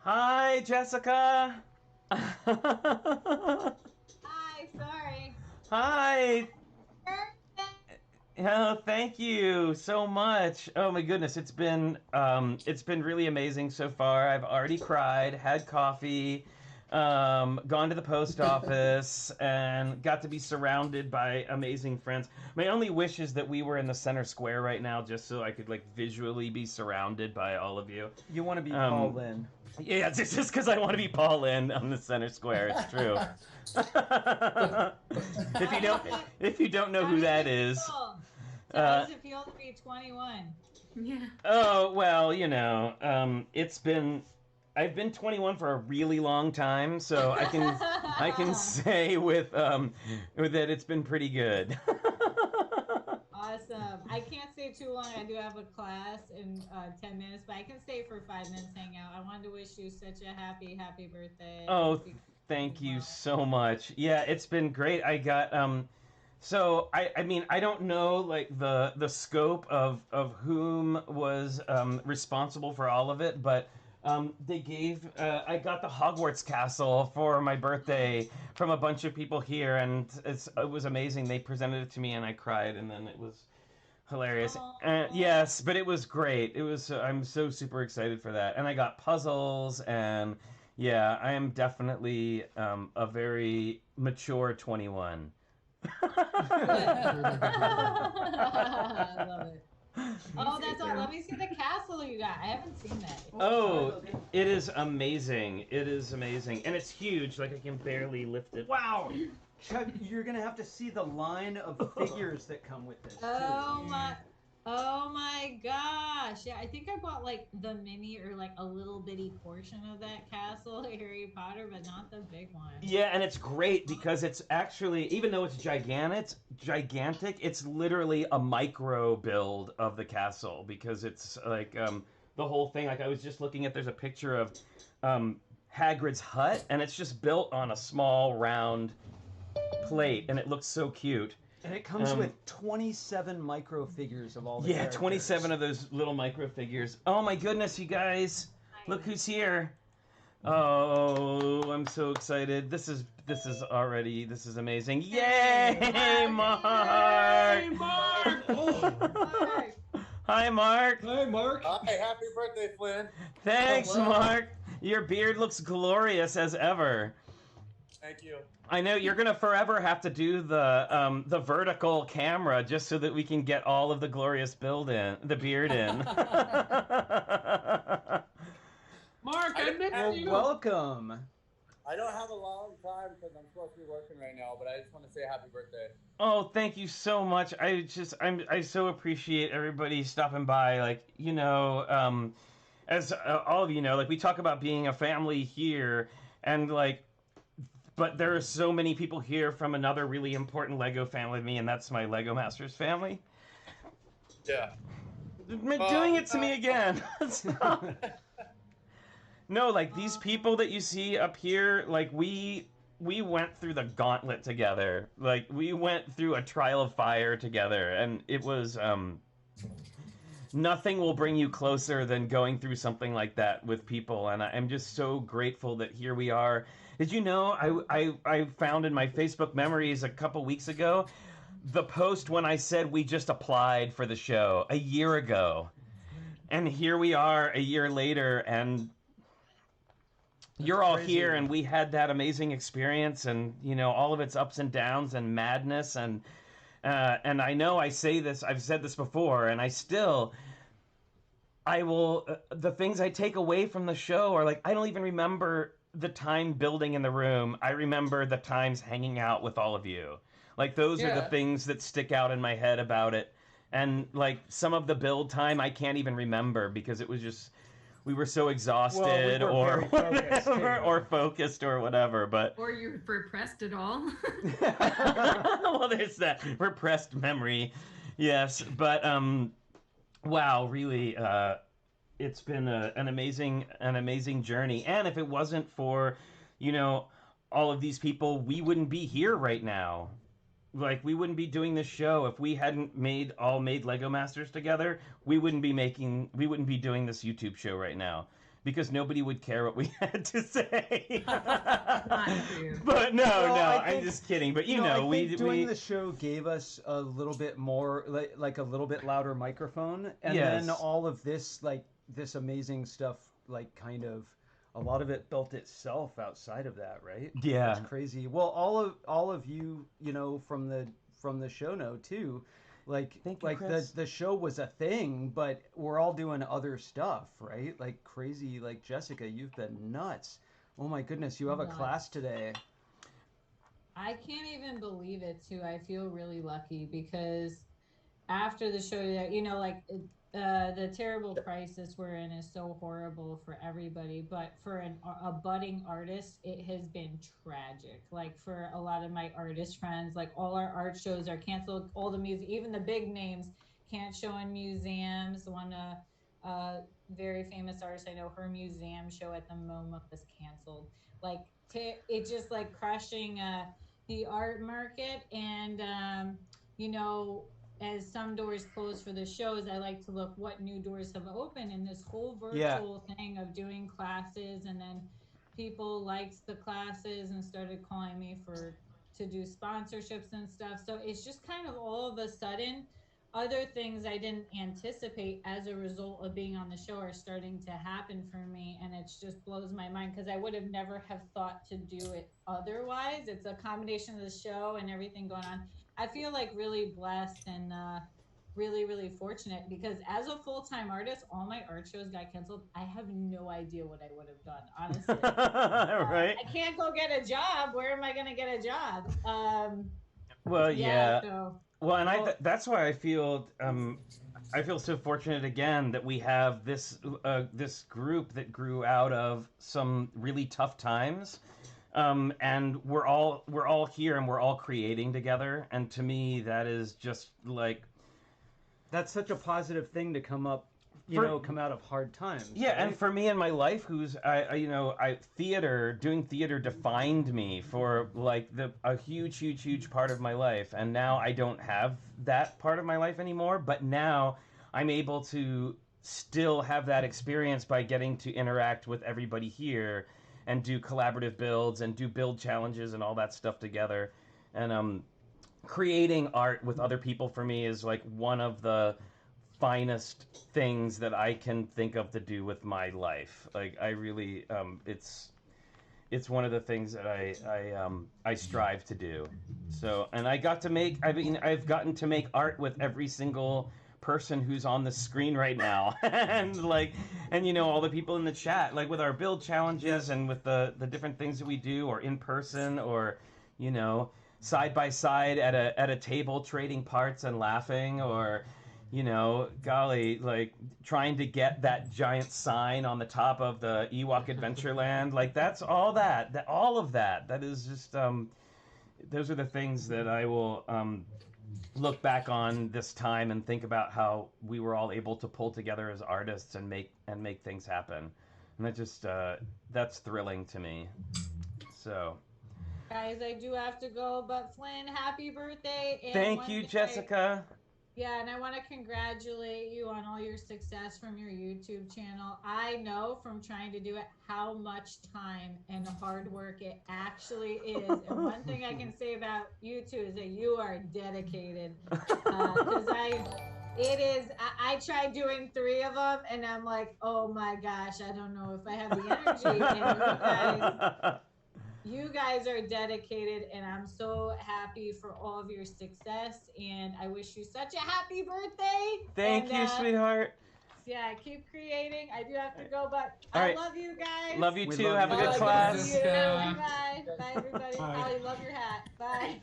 Hi, Jessica. Hi, sorry. Hi. Oh, thank you so much. Oh my goodness, it's been really amazing so far. I've already cried, had coffee, gone to the post office, and got to be surrounded by amazing friends. My only wish is that we were in the center square right now, just so I could visually be surrounded by all of you. You want to be Paul Lynn. Yeah, it's just because I want to be Paul Lynn on the center square. It's true. If you don't know who that is. How does it feel to be 21? Yeah. Oh well, I've been 21 for a really long time, so I can say with that it's been pretty good. Awesome. I can't say too long. I do have a class in 10 minutes, but I can stay for 5 minutes, hang out. I wanted to wish you such a happy birthday. Oh, thank you so much. Yeah, it's been great. I got so I mean I don't know like the scope of whom was responsible for all of it, but they gave I got the Hogwarts castle for my birthday from a bunch of people here, and it was amazing. They presented it to me and I cried, and then it was hilarious. Yes, but it was great. It was I'm so super excited for that. And I got puzzles, and yeah, I am definitely a very mature 21. I love it. Oh, that's all. Let me see the castle you got. I haven't seen that. Oh, it is amazing. It is amazing. And it's huge. Like, I can barely lift it. Wow! Chuck, you're going to have to see the line of figures that come with this, Oh my gosh. Yeah, I think I bought like the mini or like a little bitty portion of that castle, Harry Potter, but not the big one. Yeah, and it's great because it's actually, even though it's gigantic, it's literally a micro build of the castle, because it's like the whole thing. Like, I was just looking at, there's a picture of Hagrid's hut, and it's just built on a small round plate, and it looks so cute. And it comes with 27 micro figures of all the characters. 27 of those little micro figures. Oh my goodness, you guys! Look who's here! Oh, I'm so excited. This is amazing. Yay, Mark! Hey, Mark! Hi, Mark. Hi, Mark. Hi, happy birthday, Flynn. Thanks, Mark. Your beard looks glorious as ever. Thank you. I know you're gonna forever have to do the vertical camera just so that we can get all of the glorious beard in. Mark, I missed you. Welcome. I don't have a long time because I'm supposed to be working right now, but I just want to say happy birthday. Oh, thank you so much. I so appreciate everybody stopping by. Like, you know, as all of you know, like, we talk about being a family here, and like, but there are so many people here from another really important Lego family to me, and that's my Lego Masters family. Yeah. Doing it to me again. No, like, these people that you see up here, like, we went through the gauntlet together. Like, we went through a trial of fire together, and it was, nothing will bring you closer than going through something like that with people, and I'm just so grateful that here we are. Did you know, I found in my Facebook memories a couple weeks ago, the post when I said we just applied for the show a year ago. And here we are a year later, and you're all here, and we had that amazing experience, and, you know, all of its ups and downs and madness, and I know I say this, I've said this before, and the things I take away from the show are like, I don't even remember the time building in the room. I remember the times hanging out with all of you. Like, those are the things that stick out in my head about it. And like, some of the build time I can't even remember because it was just, we were so exhausted, or focused or whatever, but or you're repressed at all. Well, there's that repressed memory. Yes, but wow, really, it's been an amazing journey. And if it wasn't for, you know, all of these people, we wouldn't be here right now. Like, we wouldn't be doing this show if we hadn't made Lego Masters together. We wouldn't be doing this YouTube show right now, because nobody would care what we had to say. But I'm just kidding. But you know, doing the show gave us a little bit more, like a little bit louder microphone, and then all of this, like, this amazing stuff, like, kind of, a lot of it built itself outside of that, right? Yeah, it's crazy. Well, all of you, you know, from the show know too, like, the show was a thing, but we're all doing other stuff, right? Like, crazy. Like, Jessica, you've been nuts. Oh my goodness, you have a class today. I can't even believe it too. I feel really lucky because after the show, you know, like, the terrible crisis we're in is so horrible for everybody, but for a budding artist, it has been tragic. Like, for a lot of my artist friends, like, all our art shows are canceled, all the music, even the big names can't show in museums. One very famous artist I know, her museum show at the MoMA was canceled. Like it just like crushing the art market. And you know, as some doors close for the shows, I like to look what new doors have opened, and this whole virtual thing of doing classes, and then people liked the classes and started calling me to do sponsorships and stuff. So it's just kind of all of a sudden other things I didn't anticipate as a result of being on the show are starting to happen for me, and it just blows my mind because I would have never have thought to do it otherwise. It's a combination of the show and everything going on. I feel like really blessed and really, really fortunate because as a full-time artist, all my art shows got canceled. I have no idea what I would have done, honestly. Right? I can't go get a job. Where am I going to get a job? Well, yeah. So, well, and that's why I feel so fortunate again that we have this this group that grew out of some really tough times. And we're all here and we're all creating together. And to me, that is just like, that's such a positive thing to come out of hard times. Yeah, right? and for me in my life, doing theater defined me for like a huge part of my life. And now I don't have that part of my life anymore, but now I'm able to still have that experience by getting to interact with everybody here and do collaborative builds and do build challenges and all that stuff together. And creating art with other people for me is like one of the finest things that I can think of to do with my life. Like I really, it's one of the things that I strive to do. So, and I've gotten to make art with every single person who's on the screen right now, and all the people in the chat, like with our build challenges and with the different things that we do, or in person, or side by side at a table trading parts and laughing, or golly, like trying to get that giant sign on the top of the Ewok Adventureland. Like that's all all of that is just those are the things that I will look back on this time and think about how we were all able to pull together as artists and make things happen. And that just that's thrilling to me. So guys, I do have to go, but Flynn, happy birthday. And thank you, Jessica. And I want to congratulate you on all your success from your YouTube channel. I know from trying to do it how much time and hard work it actually is. And one thing I can say about you two is that you are dedicated. Because I tried doing 3 of them, and I'm like, oh my gosh, I don't know if I have the energy. And you guys are dedicated, and I'm so happy for all of your success, and I wish you such a happy birthday. Thank you, sweetheart. Yeah, keep creating. I do have to go, but all right. love you guys. Love you too. Have a good class. Bye. Bye, everybody. Allie, love your hat. Bye.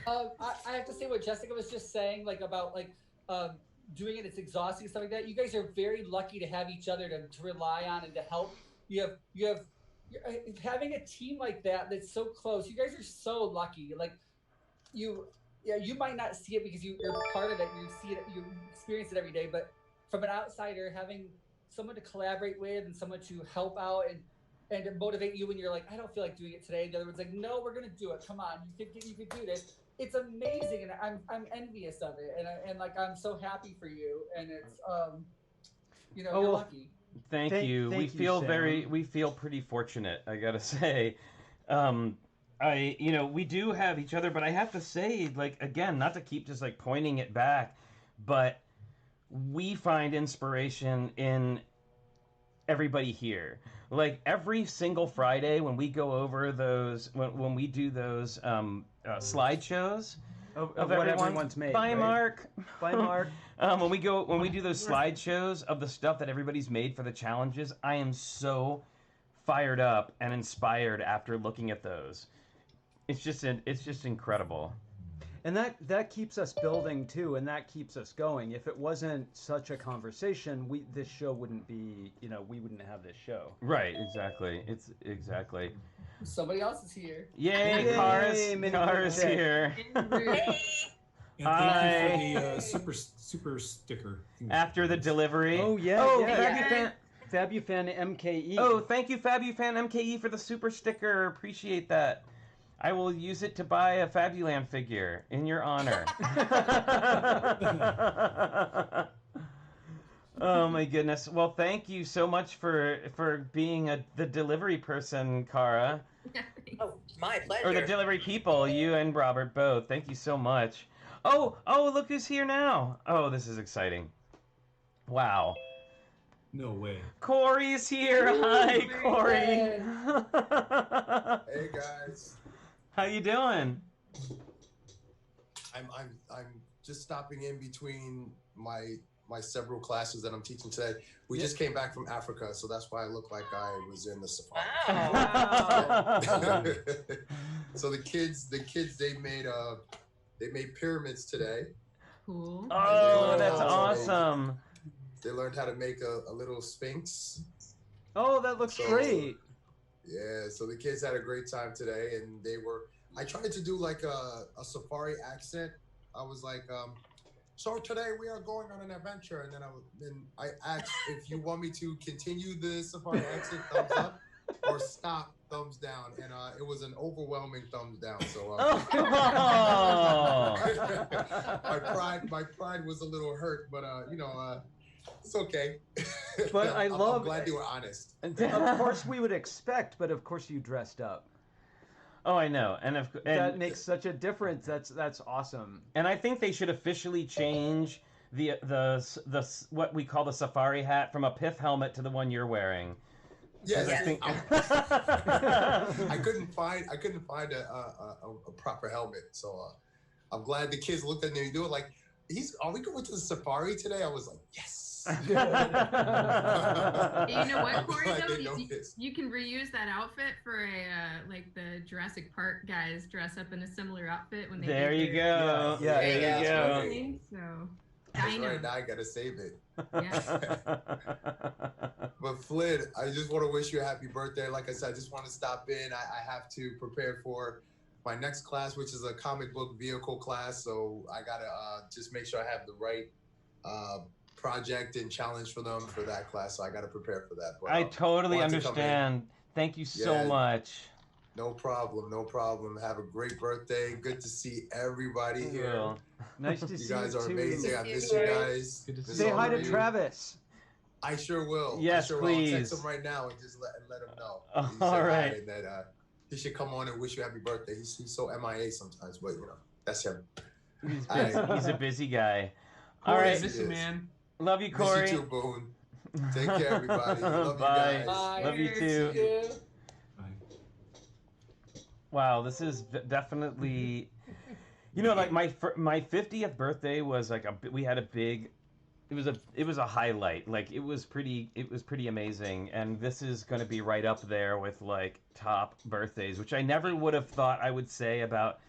I have to say what Jessica was just saying, like about doing it. It's exhausting and stuff like that. You guys are very lucky to have each other to rely on and to help. You have having a team like that's so close. You guys are so lucky. Like you might not see it because you're part of it. You see it, you experience it every day. But from an outsider, having someone to collaborate with and someone to help out and to motivate you when you're like, I don't feel like doing it today. The other one's like, no, we're gonna do it. Come on, you could do this. It's amazing, and I'm envious of it, and like I'm so happy for you. And it's you're lucky. Thank you. We feel pretty fortunate, I gotta say. We do have each other, but I have to say, like, again, not to keep just like pointing it back, but we find inspiration in everybody here. Like every single Friday when we go over those, when we do those slideshows of what everyone's made. Bye, right? Mark. Bye, Mark. When we do those slideshows of the stuff that everybody's made for the challenges, I am so fired up and inspired after looking at those. It's just incredible. And that keeps us building too, and that keeps us going. If it wasn't such a conversation, this show wouldn't be, we wouldn't have this show. Right, exactly. It's exactly. Somebody else is here. Yay, Cars here. And thank you for the super sticker. After the delivery. Oh, yeah. Oh, yeah. Fabufan MKE. Oh, thank you, Fabufan MKE, for the super sticker. Appreciate that. I will use it to buy a Fabuland figure in your honor. Oh my goodness. Well, thank you so much for being the delivery person, Kara. Oh, my pleasure. Or the delivery people, you and Robert both. Thank you so much. Oh, look who's here now. Oh, this is exciting. Wow. No way. Corey's here. Hi, Corey. Hey guys. How you doing? I'm just stopping in between my several classes that I'm teaching today. We just came back from Africa, so that's why I look like I was in the safari. Wow. So the kids they made pyramids today. Cool. Oh, that's awesome. They learned how to make a little sphinx. Oh, that looks great. Yeah, so the kids had a great time today, and I tried to do like a safari accent. I was like, so today we are going on an adventure, and then I asked if you want me to continue the safari accent, thumbs up, or stop, thumbs down, and it was an overwhelming thumbs down. So my pride was a little hurt, but it's okay. But I'm glad you were honest. Of course we would expect, but of course you dressed up. Oh, I know, and that makes such a difference. That's awesome. And I think they should officially change the what we call the safari hat from a pith helmet to the one you're wearing. Yes. I think I couldn't find a proper helmet, so I'm glad the kids looked at me and do it like, are we going to the safari today? I was like, yes. You know what, Corey? Though you can reuse that outfit for like the Jurassic Park guys dress up in a similar outfit when they. There you go. Yeah, there you go. Right. So. That's right. Now I gotta save it. Yeah. But Flynn, I just want to wish you a happy birthday. Like I said, I just want to stop in. I have to prepare for my next class, which is a comic book vehicle class. So I gotta just make sure I have the right project and challenge for them for that class. So I gotta prepare for that. But, I totally understand. Thank you so much. No problem. No problem. Have a great birthday. Good to see everybody here. Nice to see you. You guys are amazing. I miss you guys. Good to say hi to Travis. I sure will. Yes, please. I'll text him right now and just let him know. All right. And that he should come on and wish you happy birthday. He's so MIA sometimes, but that's him. He's a busy guy. All Corey, right. miss you, man. Love you, Corey. Miss you too, Boone. Take care, everybody. Love Bye. you guys. Bye. Love you too. Wow, this is definitely, like my 50th birthday was like we had a big, it was a highlight. Like it was pretty amazing, and this is going to be right up there with like top birthdays, which I never would have thought I would say about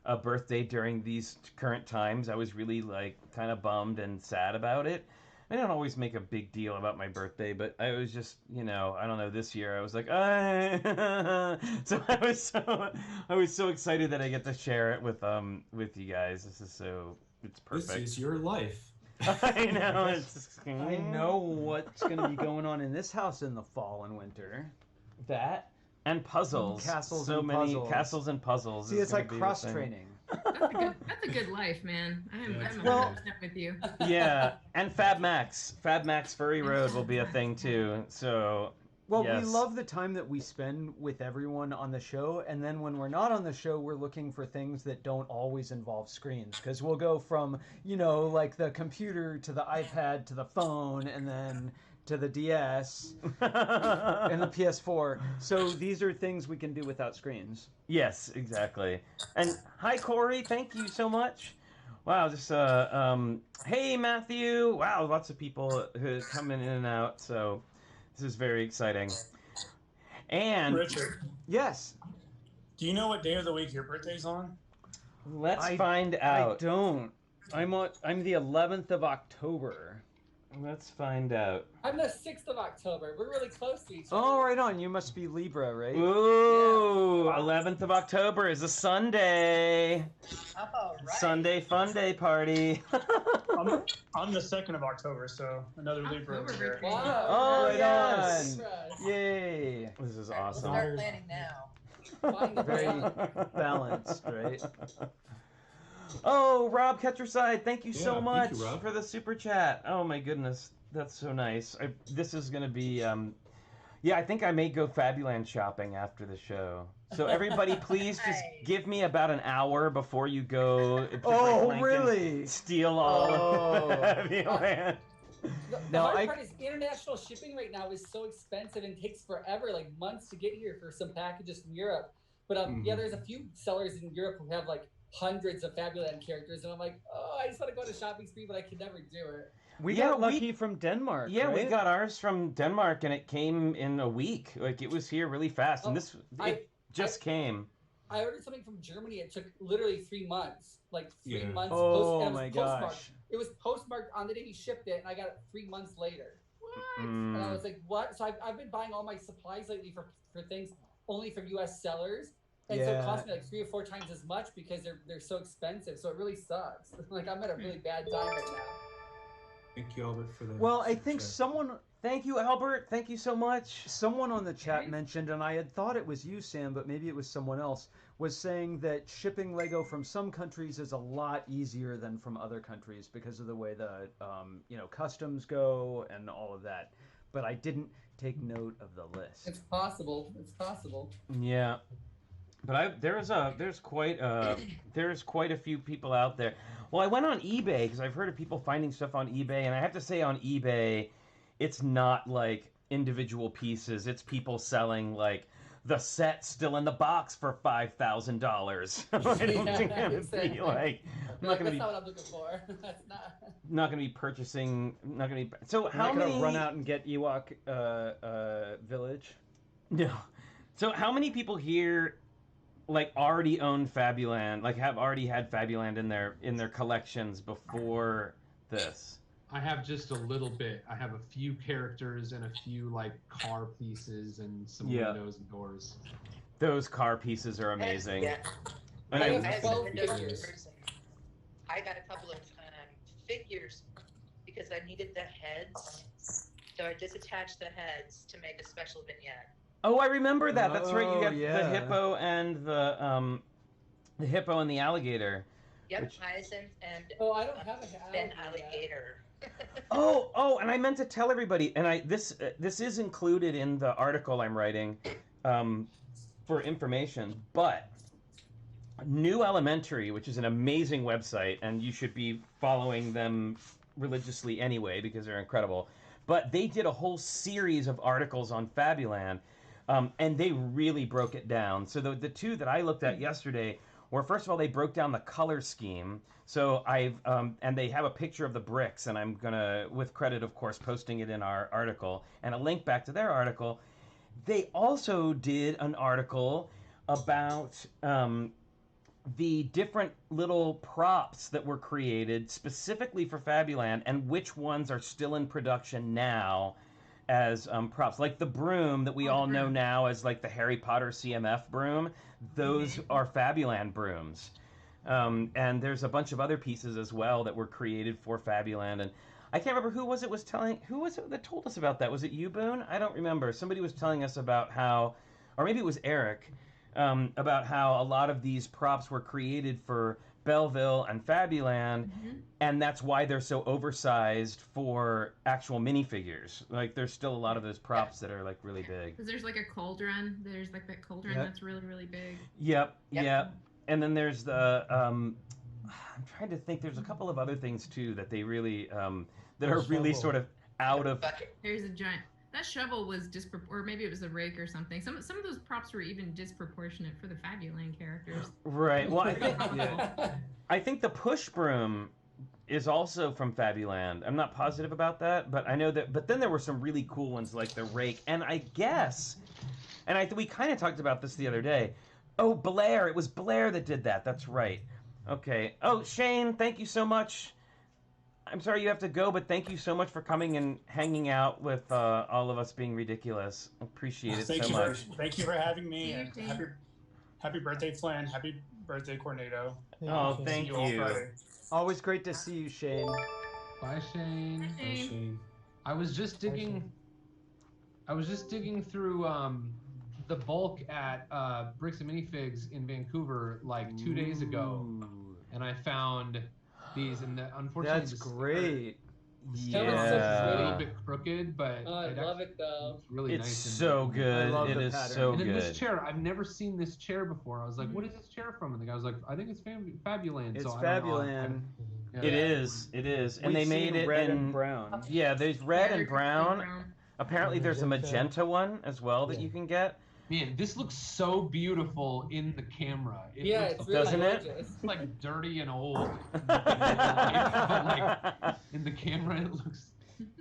a birthday during these current times. I was really like kind of bummed and sad about it. I don't always make a big deal about my birthday, but I was just, I don't know, this year I was like, so I was so excited that I get to share it with you guys. It's perfect. This is your life. I know. I know what's going to be going on in this house in the fall and winter. That and puzzles. Castles so and many puzzles. Castles and puzzles. See, it's like cross training. That's a good life, man. I'm 100% with you. Yeah, and Fab Max Furry Road will be a thing too. So well, yes. We love the time that we spend with everyone on the show, and then when we're not on the show, we're looking for things that don't always involve screens, because we'll go from like the computer to the iPad to the phone, and then to the DS and the PS4. So these are things we can do without screens. Yes, exactly. And hi, Corey. Thank you so much. Wow, just hey, Matthew. Wow, lots of people who are coming in and out. So this is very exciting. And Richard. Yes. Do you know what day of the week your birthday's on? Let's find out. I don't. I'm the 11th of October. Let's find out. I'm the 6th of October. We're really close to each other. Oh, right on. You must be Libra, right? Ooh, 11th of October is a Sunday. All right. Sunday fun day party. I'm the 2nd of October, so another Libra over here. Wow. Oh, Right yes. on. Yay. This is We'll awesome. start planning now. Very balanced, right? Oh, Rob Ketcherside, thank you so Yeah, much thank you, Rob. for the super chat. Oh my goodness, that's so nice. This is gonna be, yeah, I think I may go Fabuland shopping after the show. So everybody, please just give me about an hour before you go. To Oh, Bricklink and really? Steal all Oh. of Fabuland. The hard part is international shipping right now is so expensive and takes forever, like months to get here for some packages from Europe. But yeah, there's a few sellers in Europe who have like hundreds of Fabuland characters, and I'm like, oh, I just want to go to shopping spree, but I can never do it. We got lucky from Denmark. Yeah, right? we got ours from Denmark, and it came in a week. Like, it was here really fast, and it just came. I ordered something from Germany. It took literally 3 months, like 3 Yeah. months. Oh, and it was my postmarked. gosh. It was postmarked on the day he shipped it, and I got it 3 months later. What? Mm. And I was like, what? So I've been buying all my supplies lately for things only from U.S. sellers. And so it cost me like 3 or 4 times as much because they're so expensive. So it really sucks. Like, I'm at a really bad time right now. Thank you, Albert, for the. Well, I think someone. Thank you, Albert. Thank you so much. Someone on the chat mentioned, and I had thought it was you, Sam, but maybe it was someone else, was saying that shipping Lego from some countries is a lot easier than from other countries because of the way the customs go and all of that. But I didn't take note of the list. It's possible. It's possible. Yeah, but there's quite a few people out there. Well, I went on eBay because I've heard of people finding stuff on eBay, and I have to say on eBay, it's not like individual pieces. It's people selling like the set still in the box for $5,000. I don't think I'm be like. I'm not gonna That's be. not what I'm looking for. That's not. Not gonna be purchasing. Not gonna be. So You're how not many? gonna run out and get Ewok Village? No. So how many people here, like, already own Fabuland? Like, have already had Fabuland in their collections before this? I have just a little bit. I have a few characters and a few like car pieces and some windows and doors. Those car pieces are amazing. Yeah. And I I, have some windows and doors, and I got a couple of figures because I needed the heads. So I just attached the heads to make a special vignette. oh, I remember that. That's right. You Oh, got yeah. the hippo and the hippo and the alligator. Yep, Hyacinth and I don't have Ben Alligator. Oh, and I meant to tell everybody, and this is included in the article I'm writing for information, but New Elementary, which is an amazing website, and you should be following them religiously anyway because they're incredible, but they did a whole series of articles on Fabuland, and they really broke it down. So the two that I looked at yesterday were, first of all, they broke down the color scheme. So and they have a picture of the bricks, and I'm gonna, with credit, of course, posting it in our article, and a link back to their article. They also did an article about the different little props that were created specifically for Fabuland, and which ones are still in production now as props. Like the broom that we all know now as like the Harry Potter CMF broom. Those are Fabuland brooms. And there's a bunch of other pieces as well that were created for Fabuland. And I can't remember who was it that told us about that? Was it you, Boone? I don't remember. Somebody was telling us about how, or maybe it was Eric, about how a lot of these props were created for Belleville and Fabuland, and that's why they're so oversized for actual minifigures. Like, there's still a lot of those props that are like really big. Because there's like a cauldron. There's like that cauldron that's really, really big. Yep. And then there's the I'm trying to think. There's a couple of other things too that they really that are really sort of out of. There's a giant. That shovel was or maybe it was a rake or something. Some of those props were even disproportionate for the Fabuland characters. Right. Well, I think the push broom is also from Fabuland. I'm not positive about that, but I know that. But then there were some really cool ones like the rake, and I guess, and we kind of talked about this the other day. Oh, Blair! It was Blair that did that. That's right. Okay. Oh, Shane, thank you so much. I'm sorry you have to go, but thank you so much for coming and hanging out with all of us being ridiculous. Appreciate it so much. Thank you for having me, and happy birthday, Flynn. Happy birthday, Cornado. Oh, thank you. Always great to see you, Shane. Bye, Shane. Bye, Shane. I was just digging through the bulk at Bricks and Minifigs in Vancouver like 2 days ago, and I found these, and unfortunately, that's great. It's a little bit crooked, but I love it though. It's really It's nice. so good. I love it the is pattern. so And then good. this chair, I've never seen this chair before. I was like, "What is this chair from?" And the guy was like, "I think it's Fabuland." It's so I don't know. Fabuland. Yeah. It is, and We've they made seen it red in and brown. Yeah, there's red and brown. Apparently, there's a magenta one as well that you can get. Man, this looks so beautiful in the camera. It Yeah, looks it's really Doesn't it? gorgeous. It's like dirty and old. But like in the camera, it looks.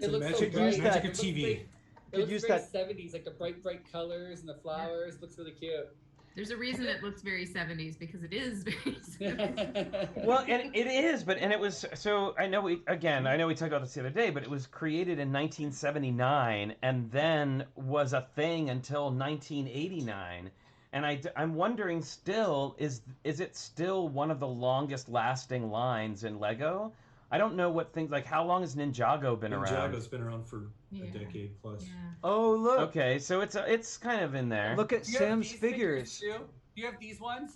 It looks magic, so bright. magic It of looks TV. It Could looks use very that- 70s, like the bright colors and the flowers. Looks really cute. There's a reason it looks very 70s because it is very 70s. Well, and it is, and it was so. I know we talked about this the other day, but it was created in 1979, and then was a thing until 1989. And I'm wondering, still, is it still one of the longest lasting lines in Lego? I don't know what things like. How long has Ninjago been around? Ninjago's been around for a decade plus. Oh, look. Okay, so it's kind of in there. Look at Do you have Sam's these figures. too? Do you have these ones?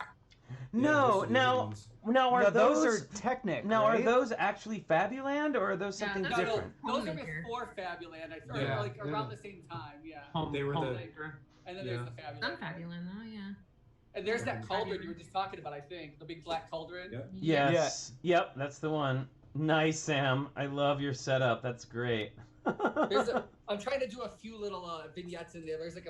No, now are No, those those are Technic, Now, right? are those actually Fabuland, or are those Yeah, something those are- different? Those are Homemaker. before Fabuland, or Yeah, like yeah. around the same time, yeah. They were the Homemaker. And then Yeah. there's the Fabuland. Some Fabuland though, yeah. And there's that cauldron you were just talking about, I think. The big black cauldron. Yep. Yes. Yep, that's the one. Nice, Sam. I love your setup. That's great. I'm trying to do a few little vignettes in there. There's some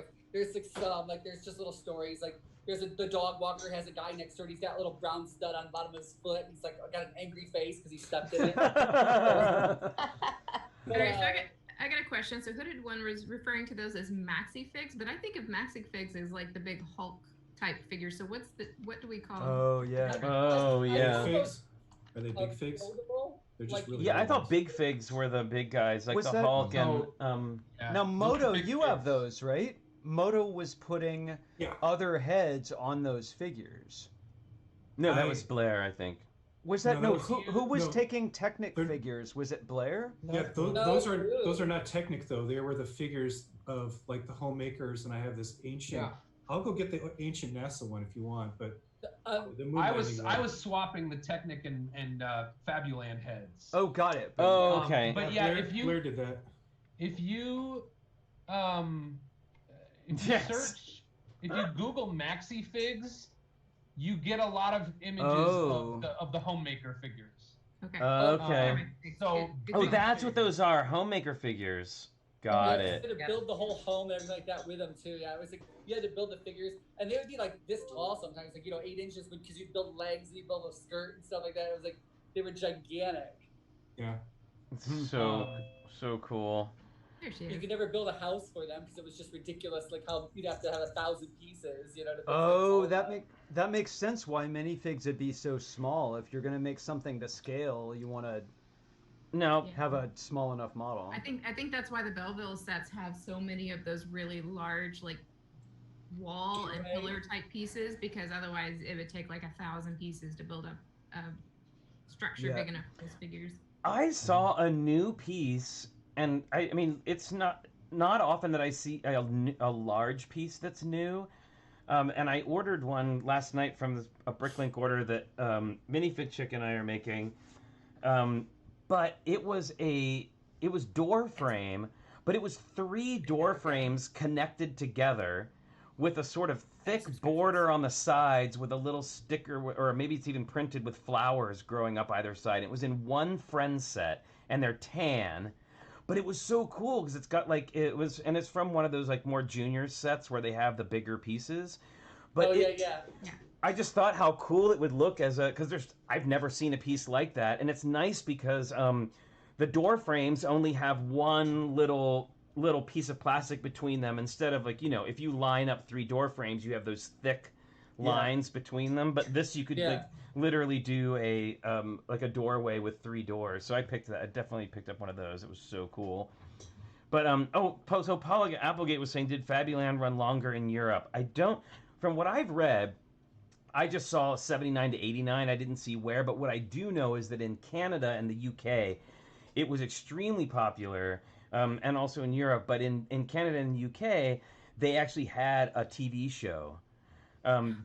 there's just little stories. Like the dog walker has a guy next to it. He's got a little brown stud on the bottom of his foot. He's like got an angry face because he stepped in it. All right, so I got a question. So Hooded One was referring to those as maxi figs, but I think of maxi figs as like the big Hulk type figure. So what do we call? Oh yeah. Oh yeah. Big figs? Are they big figs? They're just really Yeah, I big thought ones. big figs were the big guys, like Was the that- Hulk and Yeah. Now, Those are Moto, big you figs. have those, right? Moto was putting Yeah. other heads on those figures. no, that I- was Blair, I think. Was that No, no? that was- Who was no. taking Technic They're- figures? Was it Blair? Yeah, No, those are not Technic though. They were the figures of like the homemakers, and I have this ancient. Yeah. I'll go get the ancient NASA one if you want, but the moon I landing one- was swapping the Technic and Fabuland heads. Oh, got it. Oh, okay. But yeah, Blair, Blair did that. if you Yes. search, if you Google maxi figs, you get a lot of images Oh. of the homemaker figures. Okay. Okay. So Oh, that's what those are. Homemaker figures. Got You it. had to build the whole home and everything like that with them too. Yeah, it was like you had to build the figures, and they would be like this tall sometimes, like 8 inches, because you'd build legs and you'd build a skirt and stuff like that. It was like they were gigantic. Yeah. So cool. There she You is. could never build a house for them because it was just ridiculous. Like how you'd have to have 1,000 pieces, to fix Oh, it. that makes sense. Why minifigs would be so small? If you're gonna make something to scale, you want to No. have a small enough model. I think that's why the Belleville sets have so many of those really large like wall and pillar type pieces, because otherwise it would take like 1,000 pieces to build up a structure Yeah. big enough for those figures. I saw a new piece, and I mean, it's not often that I see a large piece that's new. And I ordered one last night from a Bricklink order that Minifig Chick and I are making. But it was door frame, but it was 3 door frames connected together with a sort of thick border on the sides with a little sticker, or maybe it's even printed with flowers growing up either side. It was in one friend set, and they're tan. But it was so cool because it's got and it's from one of those like more junior sets where they have the bigger pieces. But yeah. I just thought how cool it would look because I've never seen a piece like that, and it's nice because the door frames only have one little piece of plastic between them instead of if you line up 3 door frames, you have those thick lines between them. But this you could like literally do a like a doorway with 3 doors. So I picked that. I definitely picked up one of those. It was so cool. But so Paul Applegate was saying, did Fabuland run longer in Europe? I don't. From what I've read, I just saw 79 to 89. I didn't see where, but what I do know is that in Canada and the UK, it was extremely popular, and also in Europe. But in Canada and the UK, they actually had a TV show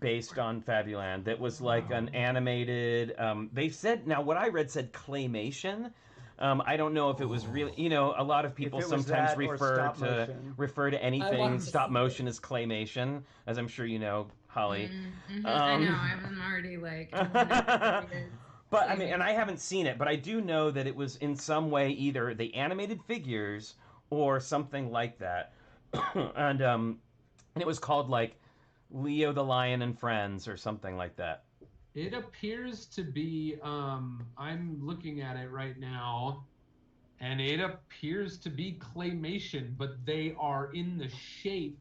based on Fabuland that was like an animated. They said, now what I read said claymation. I don't know if it was really, you know, a lot of people sometimes refer to anything stop motion as claymation, as I'm sure you know, Holly. I know, I'm already like. But I mean, and I haven't seen it, but I do know that it was in some way either the animated figures or something like that, and it was called like Leo the Lion and Friends or something like that. It appears to be, I'm looking at it right now, and it appears to be claymation, but they are in the shape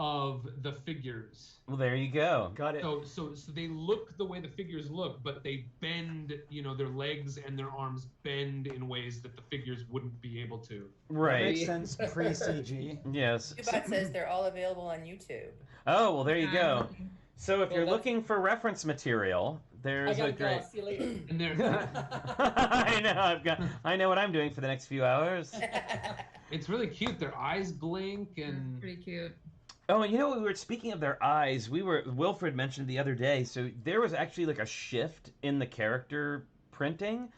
of the figures. Well, there you go. Got it. So they look the way the figures look, but they bend, you know, their legs and their arms bend in ways that the figures wouldn't be able to. Right. Makes sense pre-CG. Yes. Ubot says they're all available on YouTube. Oh, well, there you go. So if you're looking for reference material, there's a great. See you later. And there. I know what I'm doing for the next few hours. It's really cute. Their eyes blink and. Pretty cute. Oh, and you know, we were speaking of their eyes. Wilfred mentioned the other day. So there was actually like a shift in the character printing.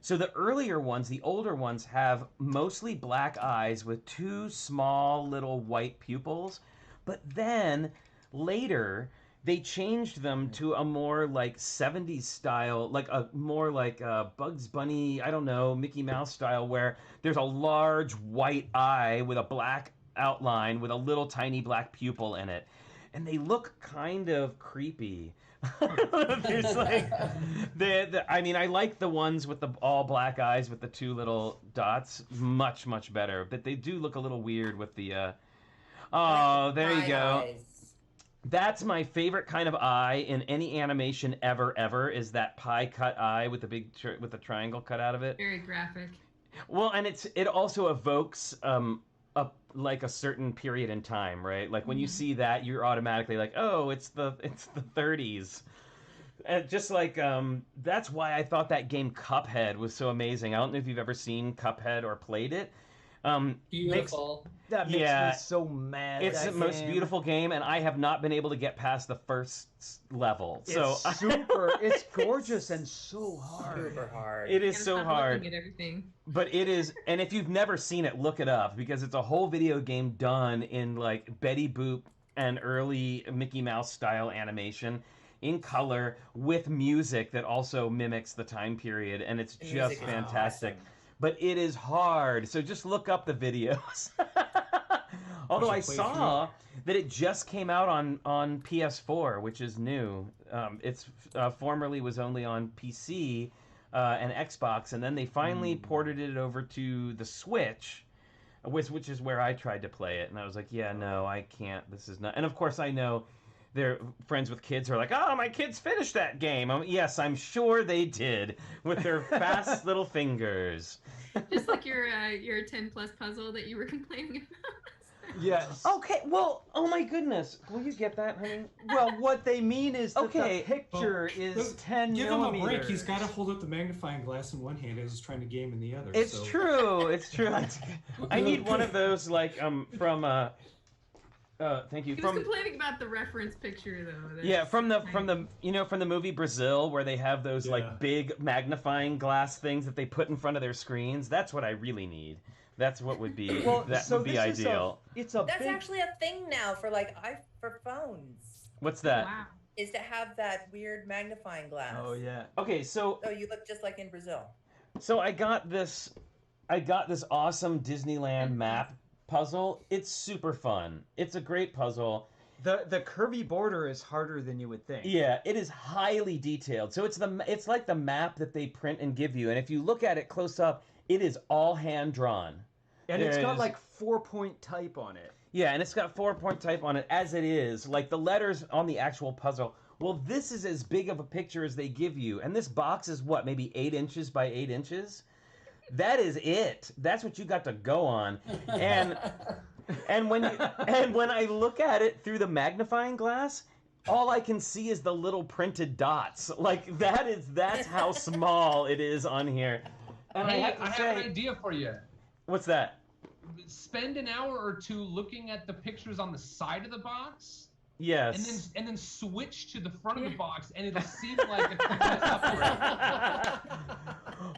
So the earlier ones, the older ones, have mostly black eyes with 2 small little white pupils. But then later, they changed them to a more like 70s style, like a more like Bugs Bunny, I don't know, Mickey Mouse style, where there's a large white eye with a black outline with a little tiny black pupil in it. And they look kind of creepy. There's like, I mean, I like the ones with the all black eyes with the 2 little dots much, much better. But they do look a little weird with the, oh, there you go. Eyes. That's my favorite kind of eye in any animation ever is that pie cut eye with the big with the triangle cut out of it. Very graphic. Well, and it also evokes like a certain period in time, right? Like when you see that, you're automatically like, oh, it's the 30s. And just like that's why I thought that game Cuphead was so amazing. I don't know if you've ever seen Cuphead or played it. Beautiful. That makes me so mad. It's the most beautiful game, and I have not been able to get past the first level. So it's super. It's gorgeous and so hard. Super hard. It is so hard. Looking at everything. But it is, and if you've never seen it, look it up because it's a whole video game done in like Betty Boop and early Mickey Mouse style animation in color with music that also mimics the time period, and it's just fantastic. Awesome. But it is hard, so just look up the videos. Although I saw that it just came out on PS4, which is new. It's formerly was only on PC and Xbox, and then they finally ported it over to the Switch, which is where I tried to play it. And I was like, yeah, no, I can't. This is not. And of course, I know their friends with kids are like, oh, my kids finished that game. Yes, I'm sure they did with their fast little fingers. Just like your 10+ puzzle that you were complaining about. Yes. Okay, well, oh my goodness. Will you get that, honey? Well, what they mean is that the picture is 10 Give millimeters. him a break. He's got to hold up the magnifying glass in one hand as he's trying to game in the other. It's true. It's true. I need one of those, like, from... thank you. He was complaining about the reference picture, though. Yeah, from the movie Brazil, where they have those like big magnifying glass things that they put in front of their screens. That's what I really need. That's what would be would be ideal. That's actually a thing now for for phones. What's that? Wow. Is to have that weird magnifying glass. Oh yeah. Okay, so you look just like in Brazil. So I got this awesome Disneyland map puzzle. It's super fun. It's a great puzzle. The curvy border is harder than you would think. Yeah, it is highly detailed. So it's like the map that they print and give you, and if you look at it close up, it is all hand drawn. And it's got like 4-point type on it. Yeah, and it's got 4-point type on it as it is. Like the letters on the actual puzzle. Well, this is as big of a picture as they give you. And this box is what, maybe 8 inches by 8 inches? That is it. That's what you got to go on. And when I look at it through the magnifying glass, all I can see is the little printed dots. Like that's how small it is on here. And Hey, I have an idea for you. What's that? Spend an hour or two looking at the pictures on the side of the box. Yes. And then switch to the front of the box, and it'll seem like a complete upgrade.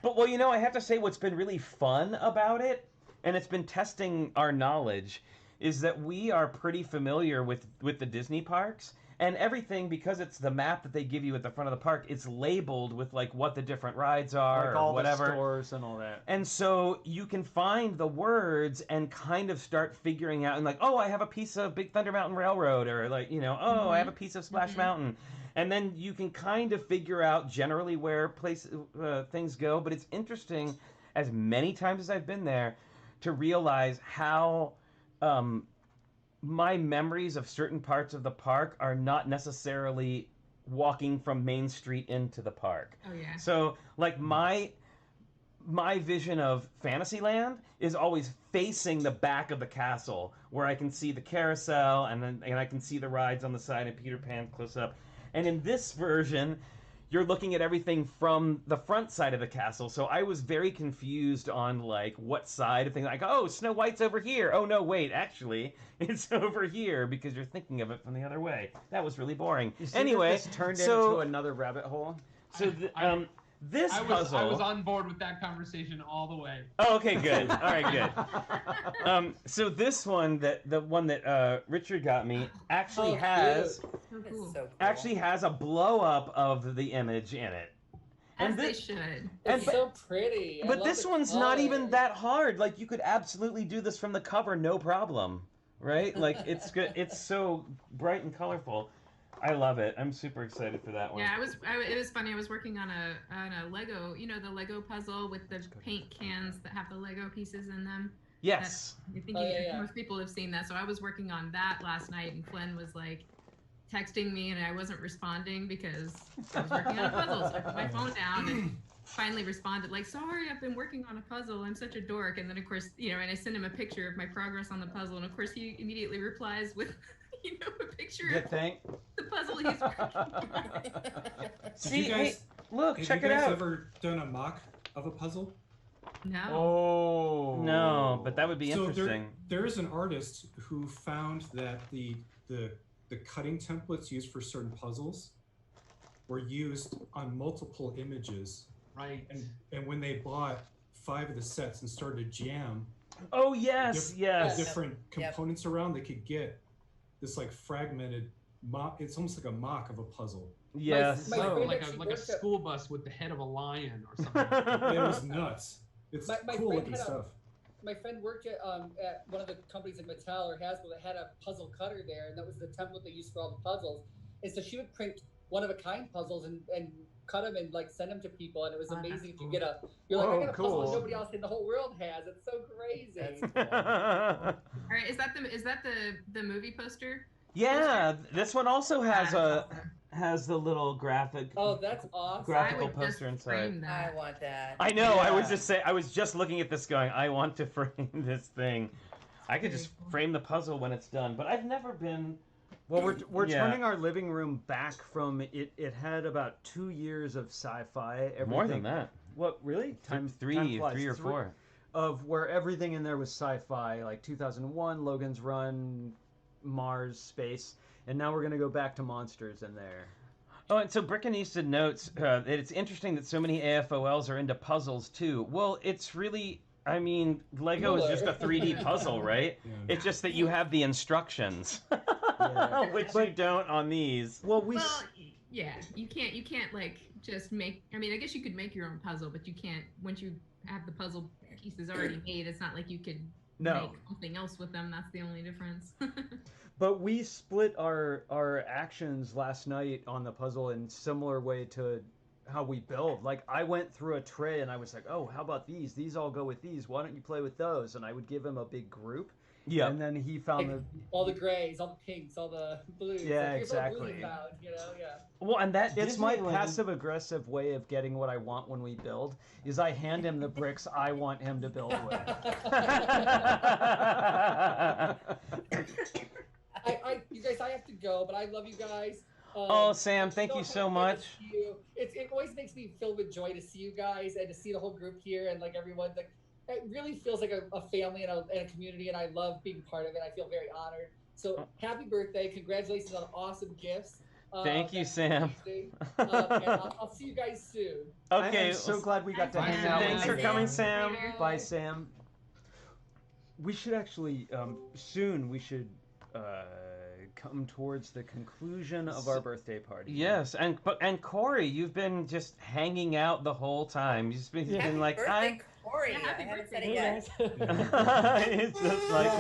But well, you know, I have to say what's been really fun about it, and it's been testing our knowledge, is that we are pretty familiar with the Disney parks. And everything, because it's the map that they give you at the front of the park, it's labeled with like what the different rides are, like or all whatever. the stores and all that. And so you can find the words and kind of start figuring out, and like, oh, I have a piece of Big Thunder Mountain Railroad, or like, you know, oh, I have a piece of Splash Mountain. And then you can kind of figure out generally where things go. But it's interesting, as many times as I've been there, to realize how my memories of certain parts of the park are not necessarily walking from Main Street into the park. Oh, yeah. So, like, my vision of Fantasyland is always facing the back of the castle, where I can see the carousel, and I can see the rides on the side, and Peter Pan close up. And in this version, you're looking at everything from the front side of the castle. So I was very confused on like what side of things. Like, oh, Snow White's over here. Oh no, wait, actually, it's over here because you're thinking of it from the other way. That was really boring. You see Anyway, this turned into another rabbit hole. So this puzzle. I was on board with that conversation all the way. Oh, okay, good. All right, good. So this one, the one that Richard got me, actually has actually has a blow up of the image in it. As they should. It's so pretty. But this one's not even that hard. Like you could absolutely do this from the cover, no problem, right? Like it's good. It's so bright and colorful. I love it. I'm super excited for that one. Yeah, it was funny. I was working on a Lego, you know, the Lego puzzle with the paint cans that have the Lego pieces in them. Yes. I think most people have seen that. So I was working on that last night, and Flynn was like texting me, and I wasn't responding because I was working on a puzzle. So I put my phone down and finally responded like, "Sorry, I've been working on a puzzle. I'm such a dork." And then of course, you know, and I sent him a picture of my progress on the puzzle, and of course he immediately replies with, you know, a picture of the puzzle he's working on. See, you guys, look, check it out. out. Have you guys ever done a mock of a puzzle? No. Oh. No, but that would be so interesting. There is an artist who found that the cutting templates used for certain puzzles were used on multiple images. Right. And when they bought 5 of the sets and started to jam, oh yes, yes, different components around, they could get this like fragmented mock. It's almost like a mock of a puzzle. Yes. Like a school bus with the head of a lion or something. It was nuts. It's cool looking stuff. My friend worked at one of the companies in Mattel or Hasbro that had a puzzle cutter there, and that was the template they used for all the puzzles. And so she would print one-of-a-kind puzzles and cut them and like send them to people, and it was amazing. If you get you're like, I got a puzzle that nobody else in the whole world has. It's so crazy. All right, is that the movie poster? Yeah, this one also has the little graphic. Oh, that's awesome! Graphical poster inside. I want that. I know. Yeah. I was just looking at this, going, I want to frame this thing. I could just frame the puzzle when it's done, but I've never been. Well, we're turning our living room back from it. It had about 2 years of sci-fi. More than that. What, really? Three or four. Of where everything in there was sci-fi, like 2001, Logan's Run, Mars, space, and now we're going to go back to monsters in there. Oh, and so Brickenista notes that it's interesting that so many AFOLs are into puzzles too. Well, it's really, I mean, Lego is just a 3D puzzle, right? Yeah. It's just that you have the instructions, which you don't on these. Well, yeah, you can't like just make. I mean, I guess you could make your own puzzle, but you can't once you have the puzzle pieces already made. It's not like you could make something else with them. That's the only difference. But we split our actions last night on the puzzle in similar way to how we build. Like, I went through a tray and I was like, oh, how about these? These all go with these. Why don't you play with those? And I would give him a big group. Yeah. And then he found like, all the grays, all the pinks, all the blues. Yeah, like, exactly. All blue you found, you know, yeah. Well, and that it's my passive-aggressive way of getting what I want when we build, is I hand him the bricks I want him to build with. You guys, I have to go, but I love you guys. Oh, Sam, thank you so much. It always makes me filled with joy to see you guys and to see the whole group here and like everyone. Like, it really feels like a family and a community, and I love being part of it. I feel very honored. So happy birthday! Congratulations on awesome gifts. Thank you, Sam. And I'll see you guys soon. Okay, I'm so glad we got to hang out. Thanks for coming, Sam. Bye, Sam. We should actually soon. We should come towards the conclusion of our birthday party. Yes, and Corey, you've been just hanging out the whole time. You've just been like, birthday, Corey. I haven't said it yet. It's just like.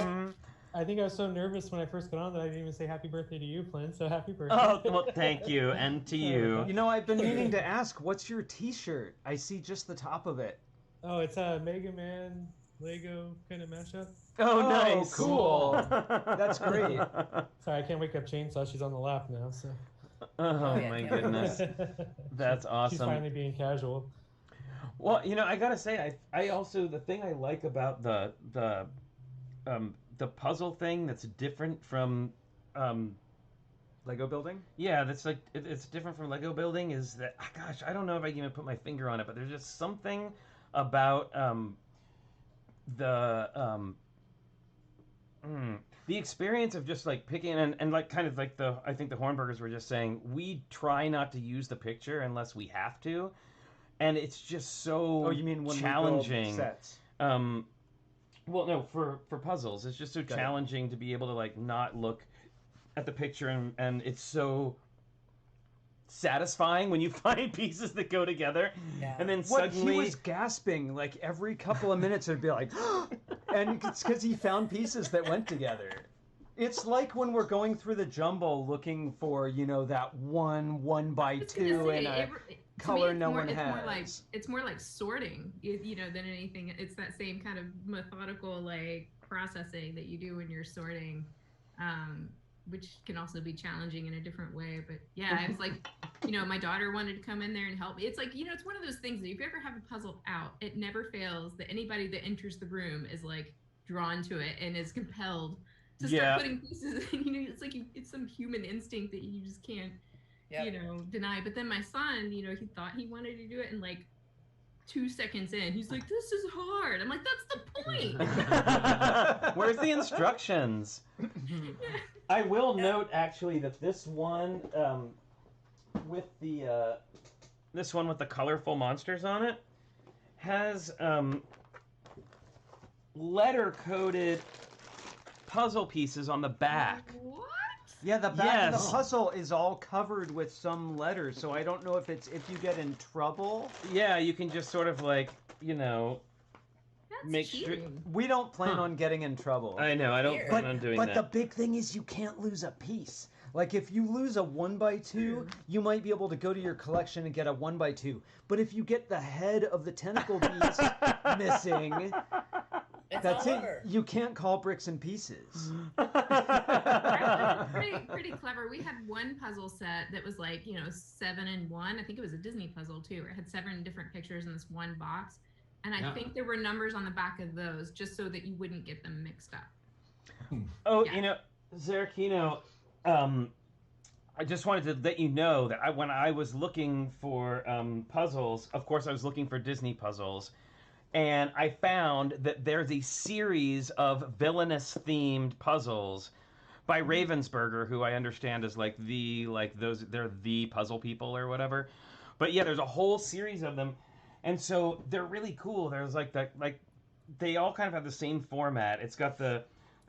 I think I was so nervous when I first got on that I didn't even say happy birthday to you, Flynn. So happy birthday. Oh, well, thank you, and to you. You know, I've been meaning to ask, what's your T-shirt? I see just the top of it. Oh, it's a Mega Man Lego kind of mashup. Oh, nice. Cool. That's great. Sorry, I can't wake up Chainsaw. She's on the lap now, so. Oh, my goodness. That's awesome. She's finally being casual. Well, you know, I gotta say, I also, the thing I like about the puzzle thing that's different from Lego building? Yeah, that's like it's different from Lego building is that, gosh, I don't know if I can even put my finger on it, but there's just something about the experience of just like picking and like kind of like I think the Hornburgers were just saying, we try not to use the picture unless we have to, and it's just so you mean when challenging. We build sets? Well, no, for puzzles, it's just so challenging to be able to like not look at the picture, and it's so satisfying when you find pieces that go together, and then suddenly he was gasping like every couple of minutes. It'd be like, and it's because he found pieces that went together. It's like when we're going through the jumble looking for, you know, that 1x2 in a color no one has. It's more like sorting, you know, than anything. It's that same kind of methodical like processing that you do when you're sorting, which can also be challenging in a different way. But yeah, I was like, you know, my daughter wanted to come in there and help me. It's like, you know, it's one of those things that if you ever have a puzzle out, it never fails that anybody that enters the room is like drawn to it and is compelled to start putting pieces in. You know, it's like it's some human instinct that you just can't, you know, deny. But then my son, you know, he thought he wanted to do it, and like 2 seconds in, he's like, "This is hard." I'm like, "That's the point." Where's the instructions? I will note actually that this one with the colorful monsters on it has letter-coded puzzle pieces on the back. What? Yeah, the back of the puzzle is all covered with some letters, so I don't know if you get in trouble. Yeah, you can just sort of like, you know, That's sure. We don't plan on getting in trouble. I know, I don't plan on doing that. But the big thing is you can't lose a piece. Like if you lose a 1x2, you might be able to go to your collection and get a 1x2. But if you get the head of the tentacle piece missing, that's it. You can't call bricks and pieces. pretty clever. We had one puzzle set that was like, you know, 7 in 1. I think it was a Disney puzzle too, where it had 7 different pictures in this one box. And I think there were numbers on the back of those just so that you wouldn't get them mixed up. Oh, you know, Zarkino, I just wanted to let you know that when I was looking for puzzles, of course I was looking for Disney puzzles, and I found that there's a series of villainous-themed puzzles by Ravensburger, who I understand is they're the puzzle people or whatever. But yeah, there's a whole series of them. And so they're really cool. There's they all kind of have the same format. It's got the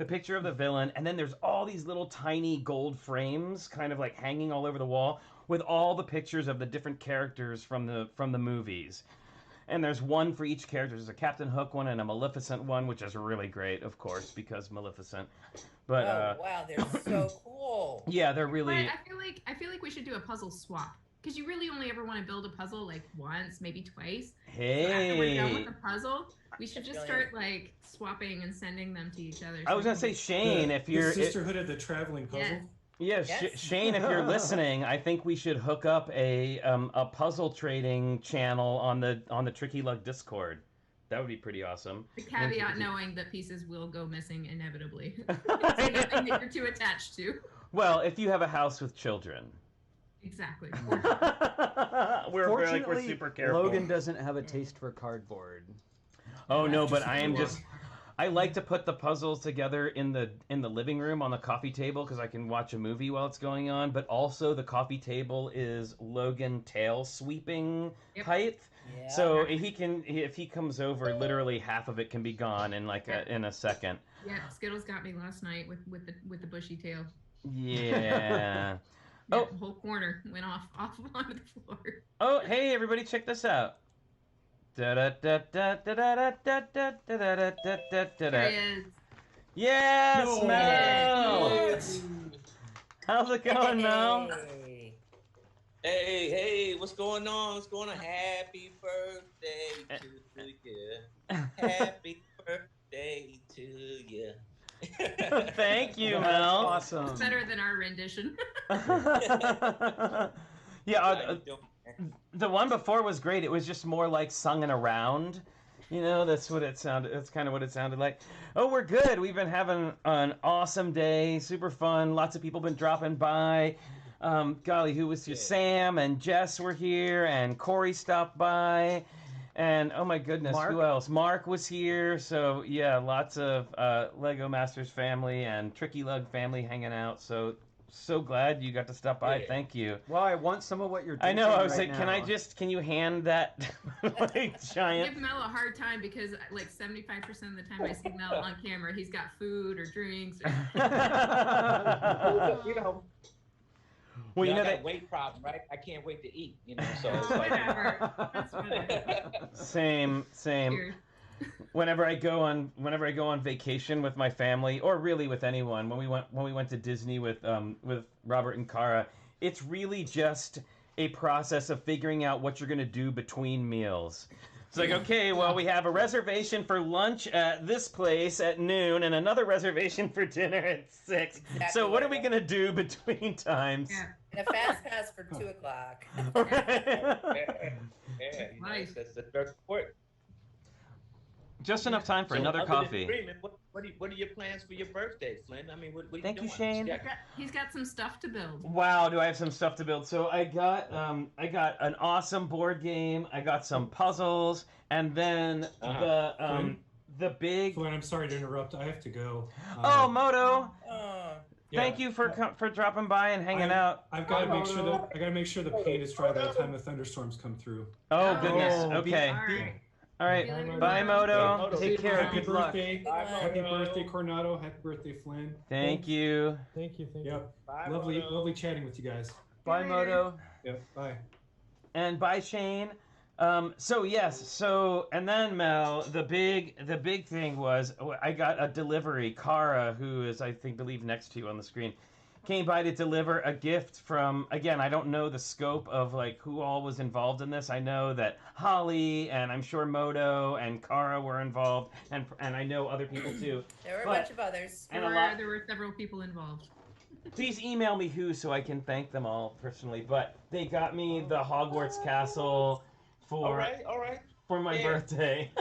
picture of the villain, and then there's all these little tiny gold frames kind of like hanging all over the wall with all the pictures of the different characters from the movies. And there's one for each character. There's a Captain Hook one and a Maleficent one, which is really great, of course, because Maleficent. But wow, they're so cool. Yeah, they're really. I feel like we should do a puzzle swap. because you really only ever want to build a puzzle like once, maybe twice. Hey. So after we're done with the puzzle, we should just start like swapping and sending them to each other. I was gonna say, Shane, if you're the Sisterhood of the Traveling Puzzle. Yeah, Shane, if you're listening, I think we should hook up a puzzle trading channel on the Tricky Lug Discord. That would be pretty awesome. The caveat knowing that pieces will go missing inevitably. It's nothing that you're too attached to. Well, if you have a house with children. Exactly. Fortunately, super careful. Logan doesn't have a taste for cardboard. Oh no, but I like to put the puzzles together in the living room on the coffee table because I can watch a movie while it's going on. But also the coffee table is Logan tail sweeping height, so if he comes over, literally half of it can be gone in in a second. Yeah, Skittles got me last night with the bushy tail. Yeah. The whole corner went off onto the floor. Oh, hey everybody, check this out. There he is. Yes, Mel! How's it going, Mel? Hey, what's going on? What's going on? Happy birthday to you. Happy birthday to you. Thank you, Mel. Awesome. It's better than our rendition. Yeah, the one before was great. It was just more like sung around. You know, that's what it sounded. That's kind of what it sounded like. Oh, we're good. We've been having an awesome day. Super fun. Lots of people been dropping by. Golly, who was here? Sam and Jess were here, and Corey stopped by. And oh my goodness, Mark? who else? Mark was here. So yeah, lots of Lego Masters family and Tricky Lug family hanging out. So glad you got to stop by. Thank you. Well, I want some of what you're doing. I know. I was right like, now. can you hand that giant? Give Mel a hard time because like 75% of the time I see Mel on camera, he's got food or drinks. You know. Well, I got a weight problem, right? I can't wait to eat, so it's like whatever. That's whatever. Same. Cheers. Whenever I go on vacation with my family, or really with anyone, when we went to Disney with Robert and Cara, it's really just a process of figuring out what you're gonna do between meals. It's like, okay, well, we have a reservation for lunch at this place at noon and another reservation for dinner at 6. Exactly So what are we gonna do between times? Yeah. And a fast pass for 2 o'clock. Nice. That's very important. Just enough time for another other than coffee. dreaming, what are your plans for your birthday, Flynn? I mean, what are Thank you you, doing? Shane. He's got some stuff to build. Wow, do I have some stuff to build? So I got an awesome board game. I got some puzzles, and then the big. Flynn, I'm sorry to interrupt. I have to go. Oh, Moto! Yeah. Thank you for dropping by and hanging out. I've got to make sure the paint is dry by the time the thunderstorms come through. Oh goodness. Okay. All right. Bye, Moto. Take care. Happy Good luck. birthday. Happy birthday, Coronado. Happy birthday, Flynn. Thank you. Thank you. Yep. Bye, Lovely Moto. chatting with you guys. Bye, Moto. Yep. Bye. And bye, Shane. And then Mel, the big thing was I got a delivery. Cara, who is I believe next to you on the screen, came by to deliver a gift from, again, I don't know the scope of like who all was involved in this. I know that Holly and I'm sure Moto and Cara were involved, and I know other people too. There were a bunch of others. There were several people involved. Please email me who so I can thank them all personally. But they got me the Hogwarts castle for for my birthday.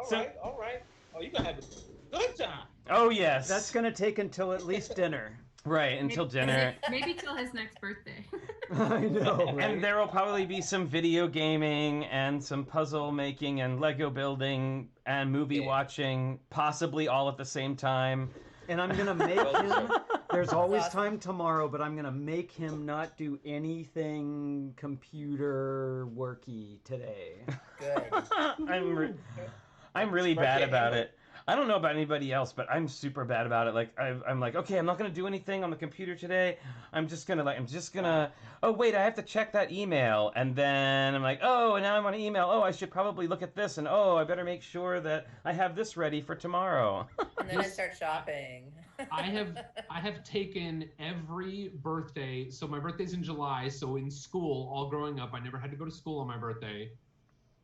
Okay. All right. Oh, you're gonna have a good time. Oh yes. That's gonna take until at least dinner. Right, until dinner. Maybe till his next birthday. I know. Right? And there will probably be some video gaming and some puzzle making and Lego building and movie watching, possibly all at the same time. And I'm gonna make him. There's always time tomorrow, but I'm gonna make him not do anything computer worky today. Good. I'm really bad about it. I don't know about anybody else, but I'm super bad about it. Like I'm like, okay, I'm not gonna do anything on the computer today. I'm just gonna. Oh wait, I have to check that email, and then I'm like, oh, and now I'm on email. Oh, I should probably look at this, and oh, I better make sure that I have this ready for tomorrow. And then I start shopping. I have taken every birthday. So my birthday's in July. So in school, all growing up, I never had to go to school on my birthday.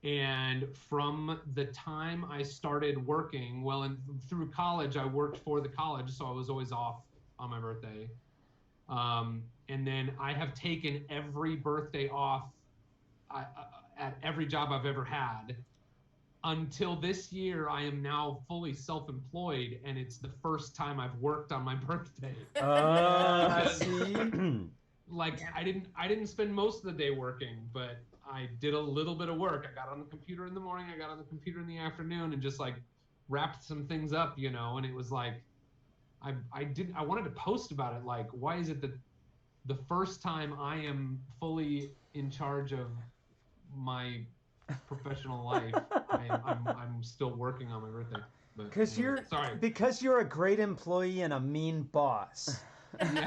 And from the time I started working, well, and through college, I worked for the college, so I was always off on my birthday. And then I have taken every birthday off at every job I've ever had. Until this year, I am now fully self-employed, and it's the first time I've worked on my birthday. See? Like I didn't spend most of the day working, but I did a little bit of work. I got on the computer in the morning, I got on the computer in the afternoon, and just like wrapped some things up, you know. And it was like, I wanted to post about it. Like, why is it that the first time I am fully in charge of my professional life, I'm still working on my birthday. Because you're a great employee and a mean boss. You know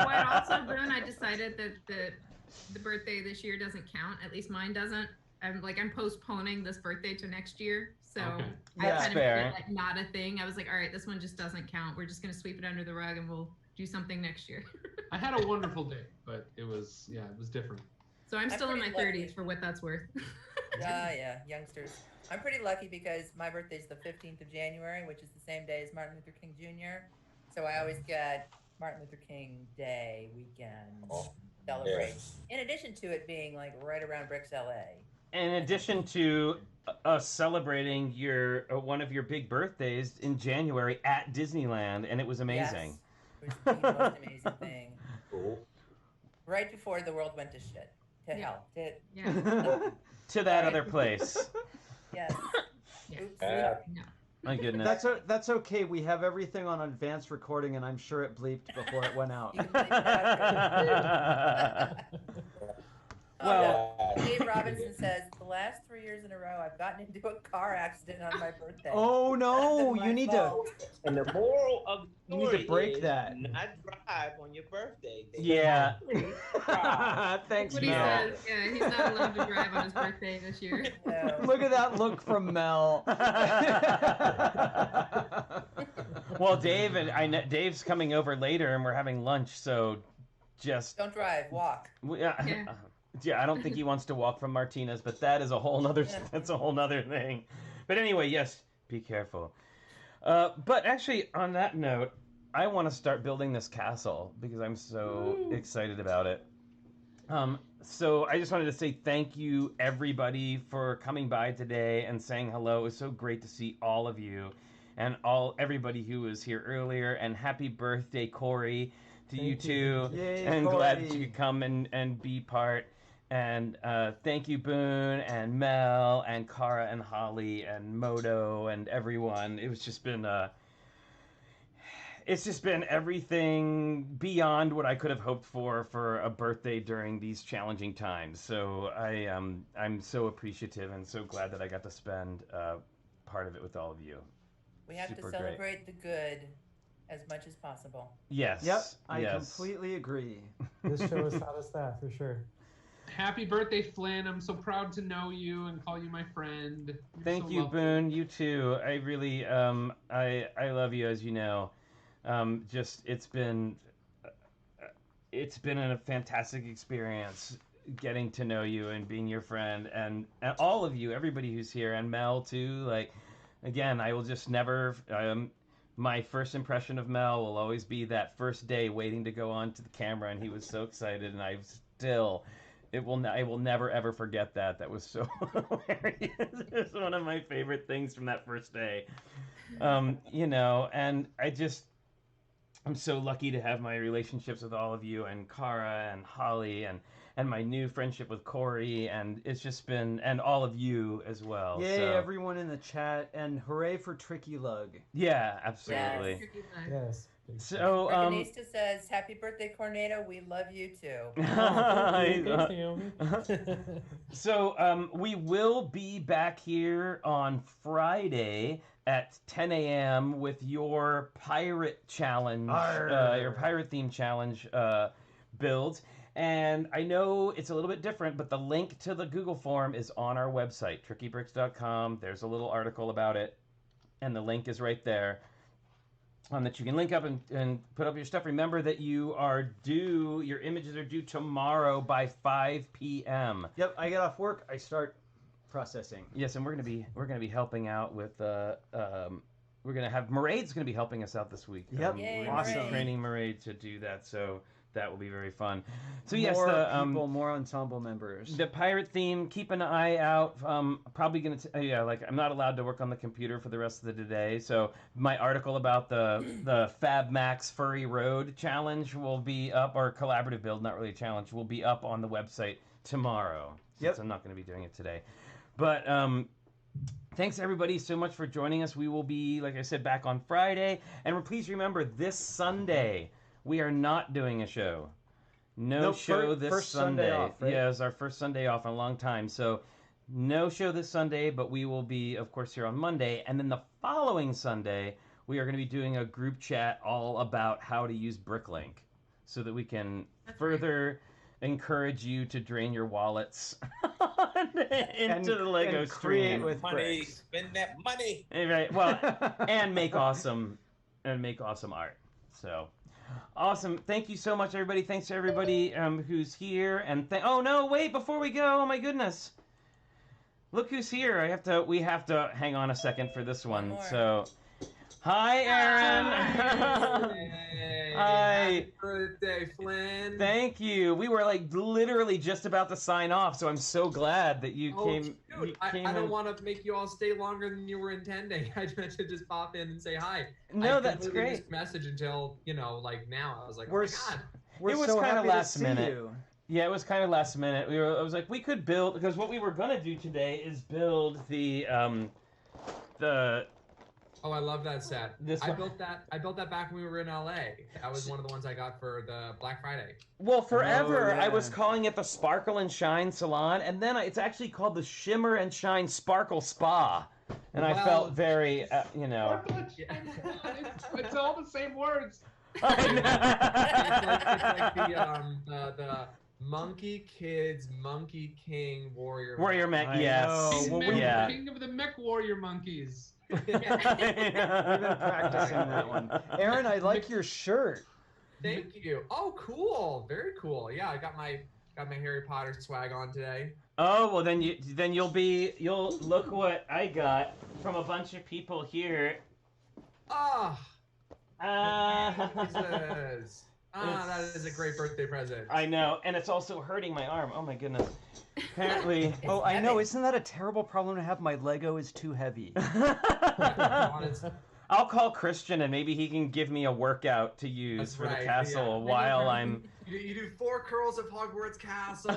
what? Also, Boone, I decided that the birthday this year doesn't count. At least mine doesn't. I'm postponing this birthday to next year. So I kind of made it like not a thing. I was like, all right, this one just doesn't count. We're just gonna sweep it under the rug and we'll do something next year. I had a wonderful day, but it was different. So I'm still in my 30s for what that's worth. Yeah, youngsters. I'm pretty lucky because my birthday's the 15th of January, which is the same day as Martin Luther King Jr. So I always get Martin Luther King Day weekend celebrate. In addition to it being like right around Bricks LA. In addition to us celebrating one of your big birthdays in January at Disneyland, and it was amazing. Yes, it was the most amazing thing. Cool. Right before the world went to shit. To hell. To that other place. Yes. Oops. No. My goodness. That's okay. We have everything on advanced recording, and I'm sure it bleeped before it went out. Well, Dave Robinson says, the last 3 years in a row, I've gotten into a car accident on my birthday. Oh no! You need to. And the moral of the story you need to break is that. Not drive on your birthday. Yeah. Thanks, What he Mel. says. Yeah, he's not allowed to drive on his birthday this year. Look at that look from Mel. Well, Dave's coming over later, and we're having lunch, so just don't drive, walk. Yeah, I don't think he wants to walk from Martinez, but that is a whole nother thing. But anyway, yes, be careful. But actually, on that note, I want to start building this castle because I'm so excited about it. So I just wanted to say thank you, everybody, for coming by today and saying hello. It was so great to see all of you and everybody who was here earlier. And happy birthday, Corey, to you too. Yay, and Corey. glad that you could come and be part. And thank you, Boone and Mel and Cara and Holly and Moto and everyone. It's just been everything beyond what I could have hoped for a birthday during these challenging times. So I'm so appreciative and so glad that I got to spend part of it with all of you. We have Super to celebrate great. the good as much as possible. Yes. Yep. I completely agree. This show has taught us that for sure. Happy birthday, Flynn. I'm so proud to know you and call you my friend. Thank so you, lovely. Boone. You too. I really, I love you, as you know. It's been a fantastic experience getting to know you and being your friend, and all of you, everybody who's here, and Mel too. Like, again, I will just never. My first impression of Mel will always be that first day waiting to go on to the camera, and he was so excited, and I will never ever forget that. That was so hilarious. It's one of my favorite things from that first day. And I'm so lucky to have my relationships with all of you and Cara and Holly and my new friendship with Corey, and it's just been, and all of you as well. Yay, so. everyone in the chat, and hooray for Tricky Lug. Yeah, absolutely. Yes. So, Reganista says, happy birthday, Cornado. We love you too. So we will be back here on Friday at 10 a.m. with your pirate challenge, your pirate theme challenge builds. And I know it's a little bit different, but the link to the Google form is on our website, TrickyBricks.com. There's a little article about it, and the link is right there. that you can link up and put up your stuff. Remember that your images are due tomorrow by 5 p.m. Yep, I get off work, I start processing. Yes, and we're gonna be helping out with we're gonna have Maraid's gonna be helping us out this week. Yep, we're gonna awesome. be training Maraid to do that, so that will be very fun. So More yes, the people, more ensemble members. the pirate theme. Keep an eye out. Probably gonna I'm not allowed to work on the computer for the rest of the day. So my article about the Fab Max Furry Road challenge will be up, or collaborative build, not really a challenge, will be up on the website tomorrow. Since I'm not going to be doing it today. But thanks everybody so much for joining us. We will be, like I said, back on Friday. And please remember, this Sunday, we are not doing a show. No show this first Sunday. Sunday off, right? Yeah, it's our first Sunday off in a long time. So no show this Sunday, but we will be, of course, here on Monday. And then the following Sunday, we are going to be doing a group chat all about how to use Bricklink so that we can further encourage you to drain your wallets into the Lego and stream. create with Money, bricks. spend that money. Right. Well, and make awesome art. So awesome. Thank you so much, everybody. Thanks to everybody who's here. And oh no, wait, before we go, oh my goodness. Look who's here. We have to hang on a second for this one. So hi, Aaron. Hey, Hi. Happy birthday, Flynn. Thank you. We were like literally just about to sign off, so I'm so glad that you came. Dude, you came I don't in. want to make you all stay longer than you were intending. I meant to just pop in and say hi. No, I that's completely great. missed your message until, like now. I was like, We're oh my God. We're It was so kind of happy to last see minute. you. Yeah, it was kind of last minute. I was like, we could build, because what we were gonna do today is build the Oh, I love that set. This I one- built that back when we were in LA. That was one of the ones I got for the Black Friday. Well, forever Oh, I was yeah. calling it the Sparkle and Shine Salon, and then it's actually called the Shimmer and Shine Sparkle Spa, and I Well- felt very, It's all the same words. I It's like the Monkey Kids, Monkey King, Warrior. Warrior Mech, yes. King, Yeah. King of the Mech Warrior Monkeys. We've been practicing that one. Aaron, I like your shirt. Thank you. Oh, cool. Very cool. Yeah, I got my Harry Potter swag on today. Oh well, then you'll look what I got from a bunch of people here. Ah, Jesus. that is a great birthday present. I know, and it's also hurting my arm. Oh my goodness. Apparently. Oh, I know. Isn't that a terrible problem to have? My Lego is too heavy. I'll call Christian and maybe he can give me a workout to use That's for right, the castle yeah. while I'm. You do 4 curls of Hogwarts Castle,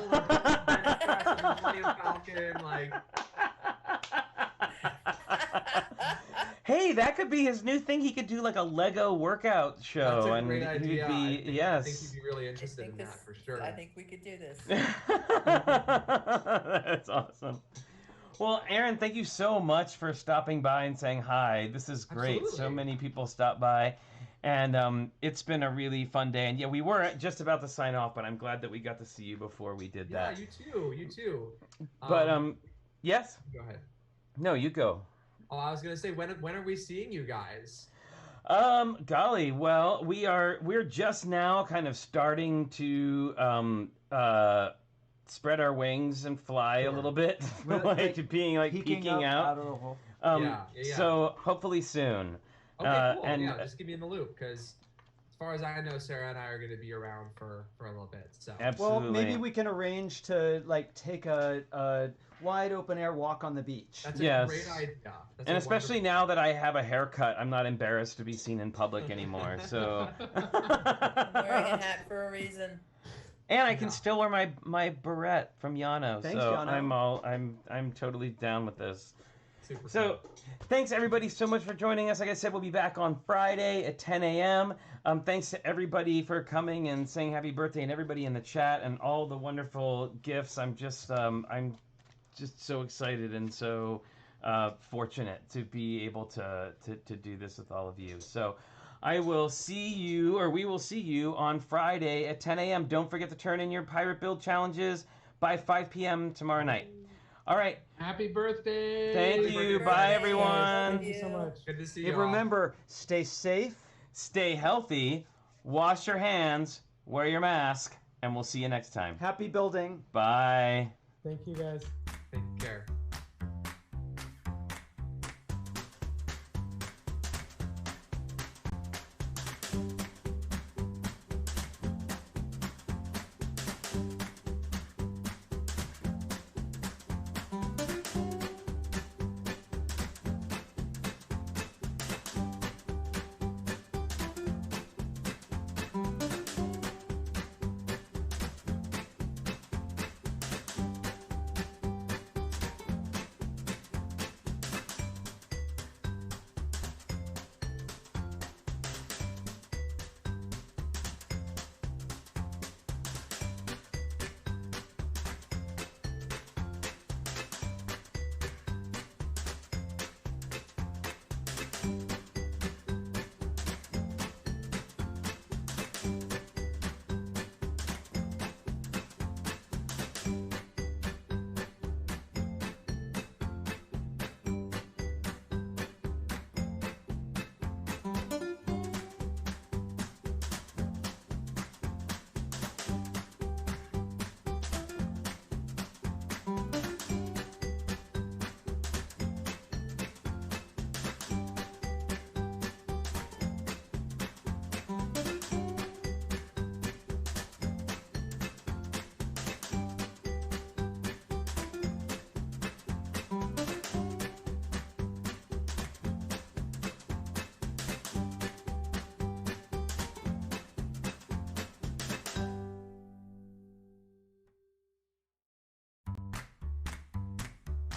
Millennium Falcon, like. Hey, that could be his new thing. He could do like a Lego workout show, That's a and great he'd idea. be I think he'd be really interested in that for sure. I think we could do this. That's awesome. Well, Aaron, thank you so much for stopping by and saying hi. This is great. Absolutely. So many people stopped by, and it's been a really fun day. And yeah, we were just about to sign off, but I'm glad that we got to see you before we did that. Yeah, you too. But yes. Go ahead. No, you go. Oh, I was gonna say, when are we seeing you guys? Golly, well, we're just now kind of starting to spread our wings and fly a little bit, like being like peeking out. of the hole. Yeah. So hopefully soon. Okay, cool. And yeah, just keep me in the loop, because as far as I know, Sarah and I are going to be around for a little bit. So Absolutely. Well, maybe we can arrange to take a wide open air walk on the beach. That's a great idea. That's And a especially now that I have a haircut, I'm not embarrassed to be seen in public anymore. So. Wearing a hat for a reason. And I can still wear my beret from Yano. Thanks, so Yano. I'm totally down with this. Super So, cool. thanks everybody so much for joining us. Like I said, we'll be back on Friday at 10 a.m. Thanks to everybody for coming and saying happy birthday, and everybody in the chat and all the wonderful gifts. I'm just so excited and so fortunate to be able to do this with all of you. So we will see you on Friday at 10 a.m. Don't forget to turn in your pirate build challenges by 5 p.m. tomorrow night. All right. Happy birthday! Thank you. Bye, everyone. Thank you so much. Good to see And you. remember, stay safe, stay healthy, wash your hands, wear your mask, and we'll see you next time. Happy building. Bye. Thank you, guys. Take care.